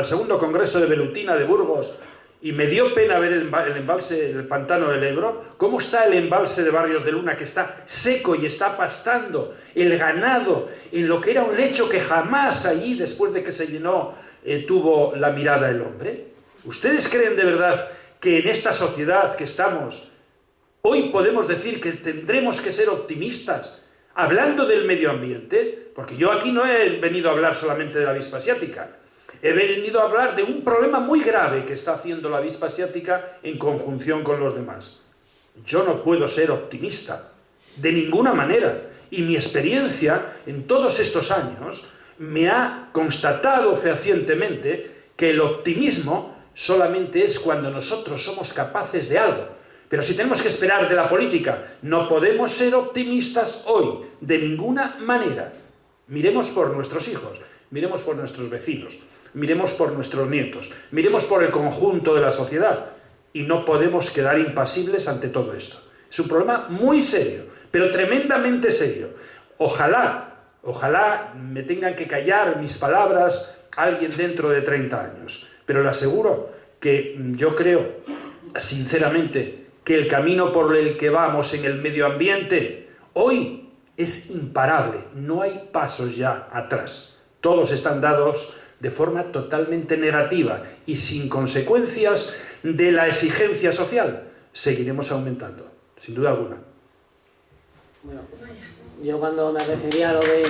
Speaker 4: segundo congreso de Velutina de Burgos y me dio pena ver el embalse, el pantano del Ebro, cómo está el embalse de Barrios de Luna, que está seco y está pastando el ganado en lo que era un lecho que jamás allí, después de que se llenó, tuvo la mirada el hombre? ¿Ustedes creen de verdad que en esta sociedad que estamos, hoy podemos decir que tendremos que ser optimistas hablando del medio ambiente? Porque yo aquí no he venido a hablar solamente de la avispa asiática. He venido a hablar de un problema muy grave que está haciendo la avispa asiática en conjunción con los demás. Yo no puedo ser optimista, de ninguna manera. Y mi experiencia en todos estos años me ha constatado fehacientemente que el optimismo solamente es cuando nosotros somos capaces de algo. Pero si tenemos que esperar de la política, no podemos ser optimistas hoy, de ninguna manera. Miremos por nuestros hijos, miremos por nuestros vecinos, miremos por nuestros nietos, miremos por el conjunto de la sociedad y no podemos quedar impasibles ante todo esto. Es un problema muy serio, pero tremendamente serio. Ojalá me tengan que callar mis palabras alguien dentro de 30 años, pero le aseguro que yo creo, sinceramente, que el camino por el que vamos en el medio ambiente hoy es imparable, no hay pasos ya atrás. Todos están dados de forma totalmente negativa y sin consecuencias de la exigencia social. Seguiremos aumentando, sin duda alguna.
Speaker 2: Bueno, yo cuando me refería a lo de...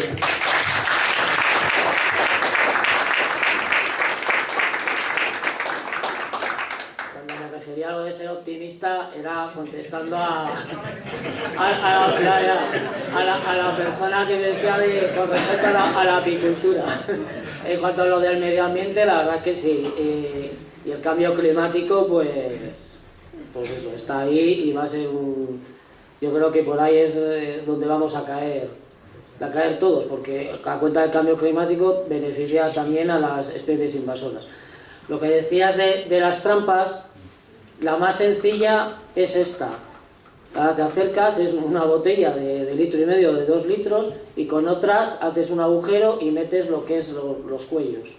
Speaker 2: Sería lo de ser optimista, era contestando a la persona que me decía con respecto a la apicultura. En cuanto a lo del medio ambiente, la verdad que sí. Y el cambio climático, pues eso, está ahí y va a ser yo creo que por ahí es donde vamos a caer todos, porque a cuenta del cambio climático beneficia también a las especies invasoras. Lo que decías de las trampas, la más sencilla es esta. Ahora te acercas, es una botella de 1,5 litros, de 2 litros, y con otras haces un agujero y metes lo que es los cuellos.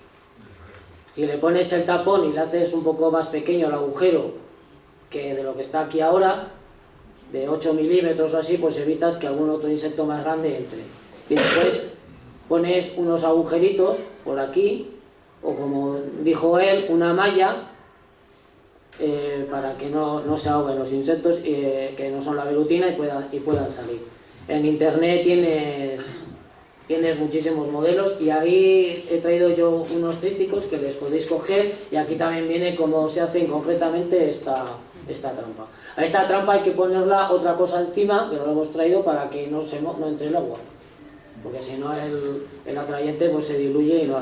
Speaker 2: Si le pones el tapón y le haces un poco más pequeño el agujero que de lo que está aquí ahora, de 8 milímetros o así, pues evitas que algún otro insecto más grande entre. Y después pones unos agujeritos por aquí, o como dijo él, una malla, para que no se ahoguen los insectos que no son la velutina y puedan salir. En internet tienes muchísimos modelos y ahí he traído yo unos trípticos que les podéis coger, y aquí también viene cómo se hace concretamente esta trampa. A esta trampa hay que ponerla otra cosa encima, que no lo hemos traído para que no entre el agua, porque si no el atrayente pues se diluye y no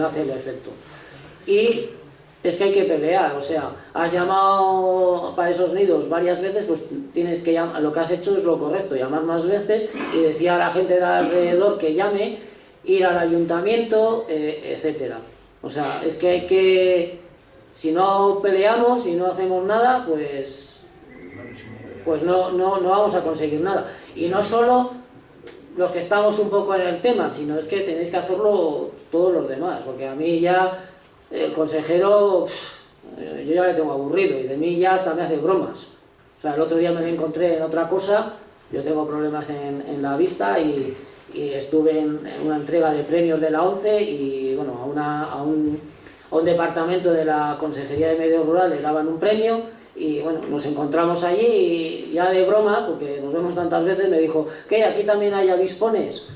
Speaker 2: hace el efecto. Y es que hay que pelear, o sea, has llamado para esos nidos varias veces, pues tienes que llamar, lo que has hecho es lo correcto, llamar más veces y decir a la gente de alrededor que llame, ir al ayuntamiento, etcétera. O sea, es que hay que, si no peleamos y no hacemos nada, pues no vamos a conseguir nada. Y no solo los que estamos un poco en el tema, sino es que tenéis que hacerlo todos los demás, porque a mí ya el consejero, yo ya le tengo aburrido y de mí ya hasta me hace bromas. O sea, el otro día me lo encontré en otra cosa, yo tengo problemas en la vista y estuve en una entrega de premios de la ONCE y bueno, a un departamento de la Consejería de Medio Rural le daban un premio y bueno, nos encontramos allí y ya de broma, porque nos vemos tantas veces, me dijo, ¿qué? ¿Aquí también hay avispones?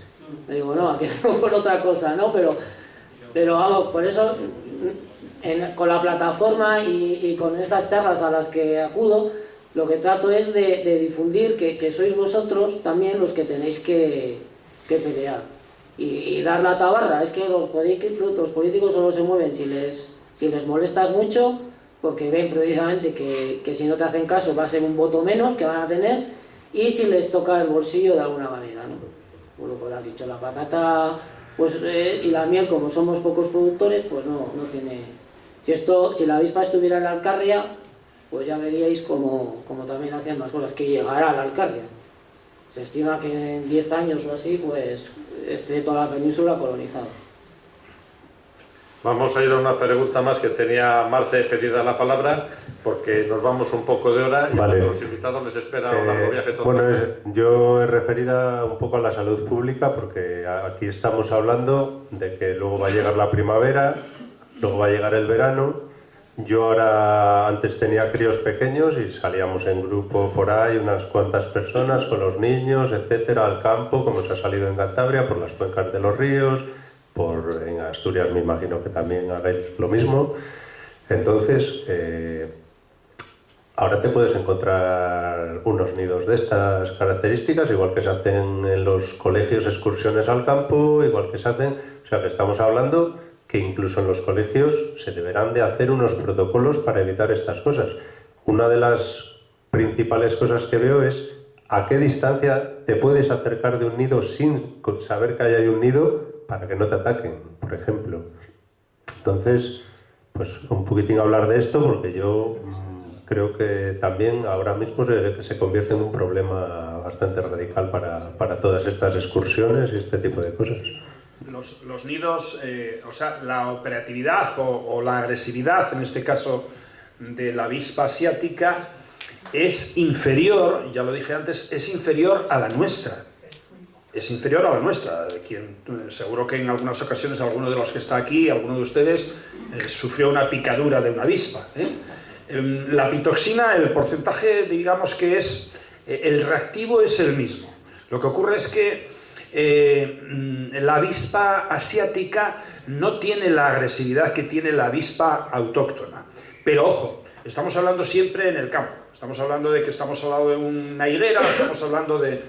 Speaker 2: Le digo, no, aquí no por otra cosa, ¿no? Pero vamos, por eso con la plataforma y con estas charlas a las que acudo, Lo que trato es de difundir que sois vosotros también los que tenéis que pelear y dar la tabarra. Es que los políticos solo se mueven si les molestas mucho, porque ven precisamente que si no te hacen caso va a ser un voto menos que van a tener, y si les toca el bolsillo de alguna manera, ¿no? Por lo que has dicho, la patata pues, y la miel, como somos pocos productores, pues no tiene... Si la avispa estuviera en la Alcarria, pues ya veríais como también hacían más cosas, que llegará a la Alcarria. Se estima que en 10 años o así, pues esté toda la península colonizada.
Speaker 1: Vamos a ir a una pregunta más que tenía Marce pedida la palabra, porque nos vamos un poco de hora y
Speaker 9: vale.
Speaker 1: A los invitados les espera un largo viaje todo.
Speaker 9: Bueno, yo he referido un poco a la salud pública, porque aquí estamos hablando de que luego va a llegar la primavera, luego va a llegar el verano. Yo ahora, antes tenía críos pequeños y salíamos en grupo por ahí, unas cuantas personas con los niños, etcétera, al campo, como se ha salido en Cantabria, por las cuencas de los ríos, en Asturias me imagino que también hagáis lo mismo. Entonces, ahora te puedes encontrar unos nidos de estas características, igual que se hacen en los colegios excursiones al campo, igual que se hacen... O sea, que estamos hablando que incluso en los colegios se deberán de hacer unos protocolos para evitar estas cosas. Una de las principales cosas que veo es a qué distancia te puedes acercar de un nido sin saber que hay un nido para que no te ataquen, por ejemplo. Entonces, pues un poquitín hablar de esto, porque yo creo que también ahora mismo se convierte en un problema bastante radical para todas estas excursiones y este tipo de cosas.
Speaker 3: Los nidos, o sea, la operatividad o la agresividad, en este caso de la avispa asiática, es inferior, ya lo dije antes, es inferior a la nuestra. Es inferior a la nuestra. Seguro que en algunas ocasiones alguno de los que está aquí, alguno de ustedes, sufrió una picadura de una avispa. La pitoxina, el porcentaje, digamos que es... el reactivo es el mismo. Lo que ocurre es que la avispa asiática no tiene la agresividad que tiene la avispa autóctona. Pero ojo, estamos hablando siempre en el campo. Estamos hablando de que estamos al lado de una higuera, estamos hablando de...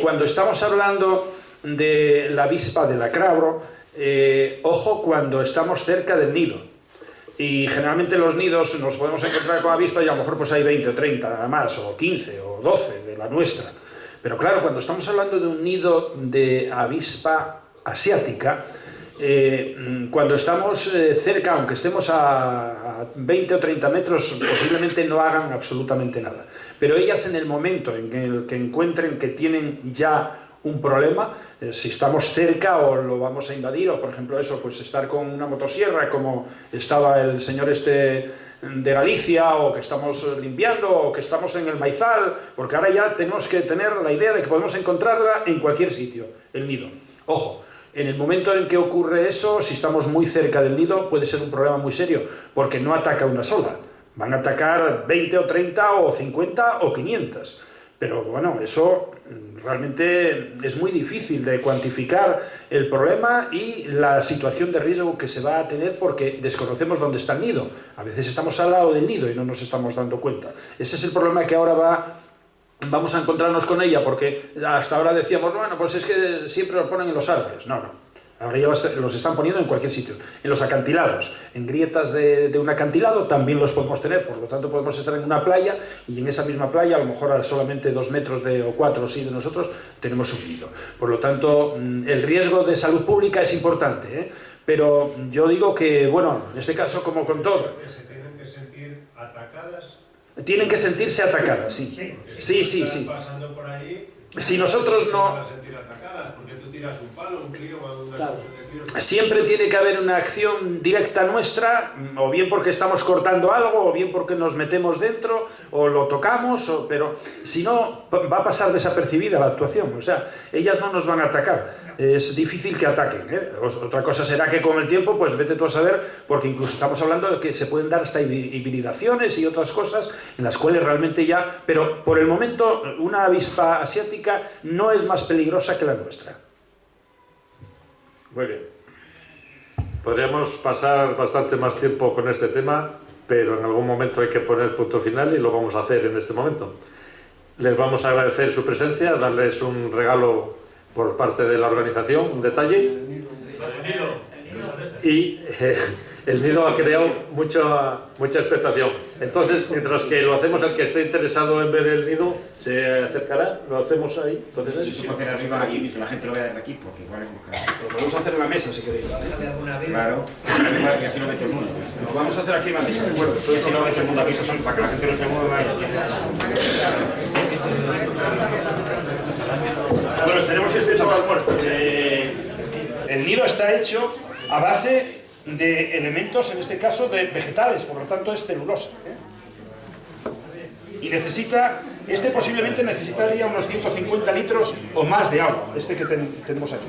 Speaker 3: cuando estamos hablando de la avispa de lacrabro, ojo cuando estamos cerca del nido. Y generalmente los nidos nos podemos encontrar con avispa y a lo mejor pues hay 20 o 30 nada más, o 15 o 12 de la nuestra. Pero claro, cuando estamos hablando de un nido de avispa asiática, cuando estamos cerca, aunque estemos a 20 o 30 metros, posiblemente no hagan absolutamente nada. Pero ellas, en el momento en el que encuentren que tienen ya un problema, si estamos cerca o lo vamos a invadir, o por ejemplo eso, pues estar con una motosierra como estaba el señor este de Galicia, o que estamos limpiando, o que estamos en el maizal, porque ahora ya tenemos que tener la idea de que podemos encontrarla en cualquier sitio, el nido. Ojo, en el momento en que ocurre eso, si estamos muy cerca del nido, puede ser un problema muy serio, porque no ataca una sola, van a atacar 20 o 30 o 50 o 500. Pero bueno, eso realmente es muy difícil de cuantificar el problema y la situación de riesgo que se va a tener porque desconocemos dónde está el nido. A veces estamos al lado del nido y no nos estamos dando cuenta. Ese es el problema que ahora vamos a encontrarnos con ella, porque hasta ahora decíamos, bueno, pues es que siempre lo ponen en los árboles. No, no. Ahora ya los están poniendo en cualquier sitio. En los acantilados, en grietas de un acantilado también los podemos tener. Por lo tanto, podemos estar en una playa y en esa misma playa, a lo mejor a solamente 2 metros o 4 o 6 de nosotros, tenemos un nido. Por lo tanto, el riesgo de salud pública es importante, ¿eh? Pero yo digo que, bueno, en este caso, como con todo...
Speaker 10: ¿Se tienen que sentir atacadas?
Speaker 3: Tienen que sentirse atacadas, sí. Sí, sí, sí.
Speaker 10: Pasando por ahí,
Speaker 3: si nosotros no...
Speaker 10: porque tú tiras un palo, un crío, una
Speaker 2: claro.
Speaker 3: Siempre tiene que haber una acción directa nuestra, o bien porque estamos cortando algo, o bien porque nos metemos dentro, o lo tocamos, pero si no, va a pasar desapercibida la actuación. O sea, ellas no nos van a atacar. Es difícil que ataquen, ¿eh? Otra cosa será que con el tiempo, pues vete tú a saber, porque incluso estamos hablando de que se pueden dar hasta hibridaciones y otras cosas en las cuales realmente ya... Pero por el momento, una avispa asiática no es más peligrosa que la nuestra.
Speaker 1: Muy bien. Podríamos pasar bastante más tiempo con este tema, pero en algún momento hay que poner punto final y lo vamos a hacer en este momento. Les vamos a agradecer su presencia, darles un regalo por parte de la organización, un detalle. Y el nido ha creado mucha expectación. Entonces, mientras que lo hacemos, el que esté interesado en ver el nido se acercará, lo hacemos ahí. Entonces,
Speaker 11: si se puede hacer arriba aquí, que la gente lo vea desde aquí, porque igual es muy caro.
Speaker 3: Lo podemos hacer en la mesa si queréis.
Speaker 11: Claro, y así lo ve todo el mundo.
Speaker 3: Lo vamos a hacer aquí en la mesa, de acuerdo.
Speaker 11: Si no, en segunda piso son para que la gente no se mueva.
Speaker 3: Bueno, les tenemos que explicar al muerto. El nido está hecho a base de elementos, en este caso, de vegetales, por lo tanto es celulosa. Y necesita, este posiblemente necesitaría unos 150 litros o más de agua, este que tenemos aquí.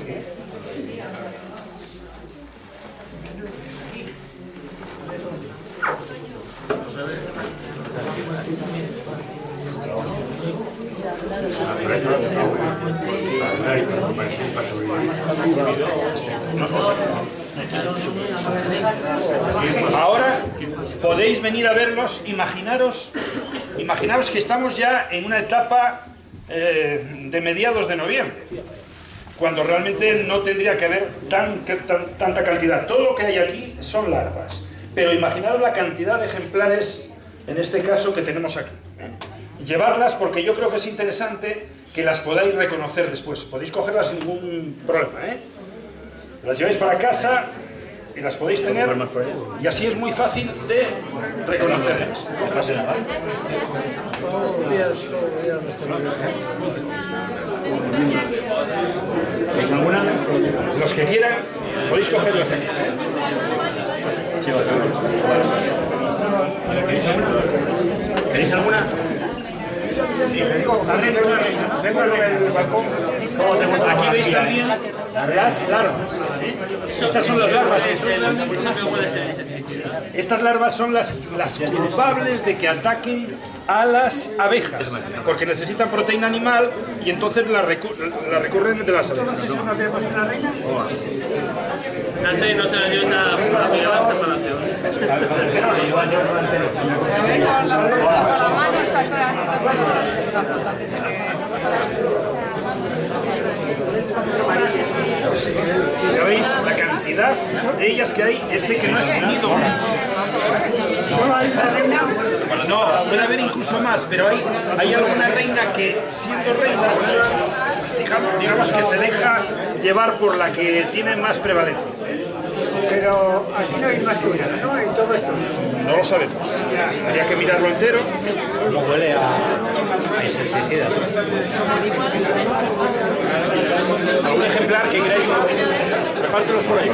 Speaker 3: Ahora podéis venir a verlos. Imaginaros que estamos ya en una etapa de mediados de noviembre, cuando realmente no tendría que haber tanta cantidad. Todo lo que hay aquí son larvas, pero imaginaros la cantidad de ejemplares, en este caso, que tenemos aquí. Llevarlas, porque yo creo que es interesante que las podáis reconocer después. Podéis cogerlas sin ningún problema, Las lleváis para casa y las podéis tener, y así es muy fácil de reconocerlas. ¿Veis alguna? Los que quieran, podéis cogerlas aquí. ¿Queréis alguna? Aquí veis también las larvas. Estas son las larvas. Estas larvas son las culpables de que ataquen a las abejas, porque necesitan proteína animal y entonces la recurren de las abejas.
Speaker 5: Antes no se las lleves a la preparación.
Speaker 3: Ya veis la cantidad de ellas que hay, que no es un nido. ¿Solo hay una reina? No, puede haber incluso más, pero hay alguna reina que, siendo reina, digamos que se deja llevar por la que tiene más prevalencia.
Speaker 12: Pero aquí no hay más que una, ¿no? En todo esto.
Speaker 3: No lo sabemos. Habría que mirarlo entero.
Speaker 13: No huele a insecticida.
Speaker 3: ¿Algún ejemplar que queráis más? Repártelos por ahí.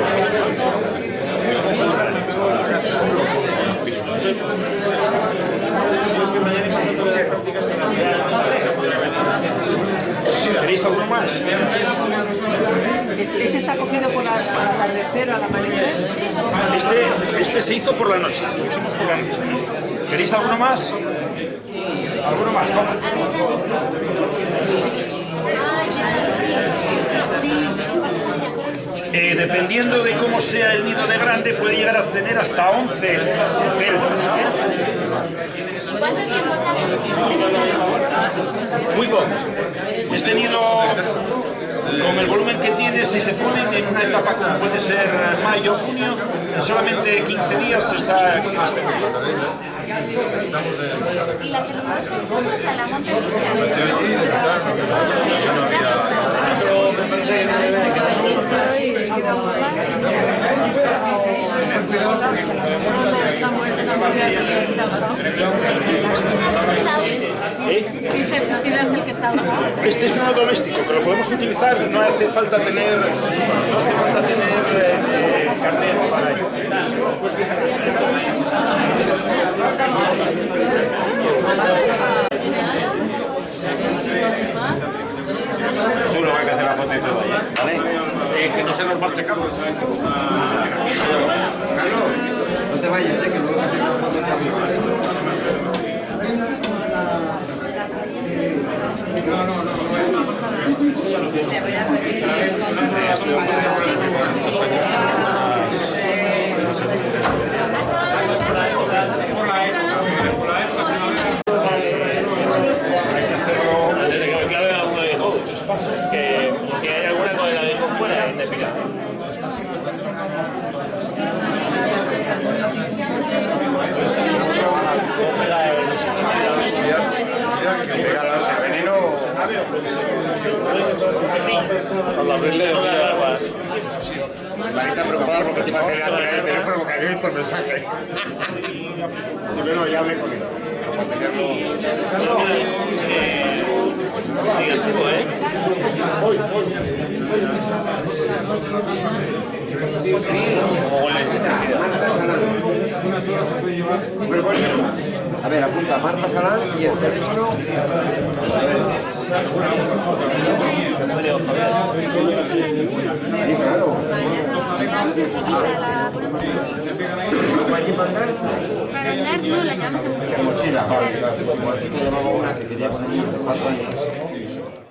Speaker 3: ¿Queréis alguno más?
Speaker 7: ¿Este está cogido al atardecer o al amanecer?
Speaker 3: Este se hizo por la noche. Lo hicimos por la noche. ¿Queréis alguno más? ¿Alguno más? Vamos. Dependiendo de cómo sea el nido de grande, puede llegar a tener hasta 11 celdas. Muy poco. Este nido, con el volumen que tiene, si se ponen en una etapa como puede ser mayo o junio, en solamente 15 días está aquí en este nido.
Speaker 14: ¿Y la que lo más está la montaña? ¿Qué insecticida es el que salga?
Speaker 3: Este es uno doméstico, que lo podemos utilizar, no hace falta tener carnet para ello.
Speaker 11: Seguro que hay que hacer la foto y todo, ¿vale?
Speaker 3: Que no se nos marche Carlos.
Speaker 11: Carlos, no te vayas, que luego hay que hacer la foto de arriba.
Speaker 14: Le voy a
Speaker 11: Marita preocupada porque te iba a hacer el teléfono porque había visto el mensaje. Y bueno, ya hablé con él. Para tenerlo.
Speaker 5: Negativo, ¿eh?
Speaker 11: Como huele a ver, apunta Marta Salán y el teléfono. Sí, claro. ¿Para quién mandar?
Speaker 14: Para andar, no, la llamamos a
Speaker 11: Mochila, vale. Por eso te llamaba una que quería poner 4 años.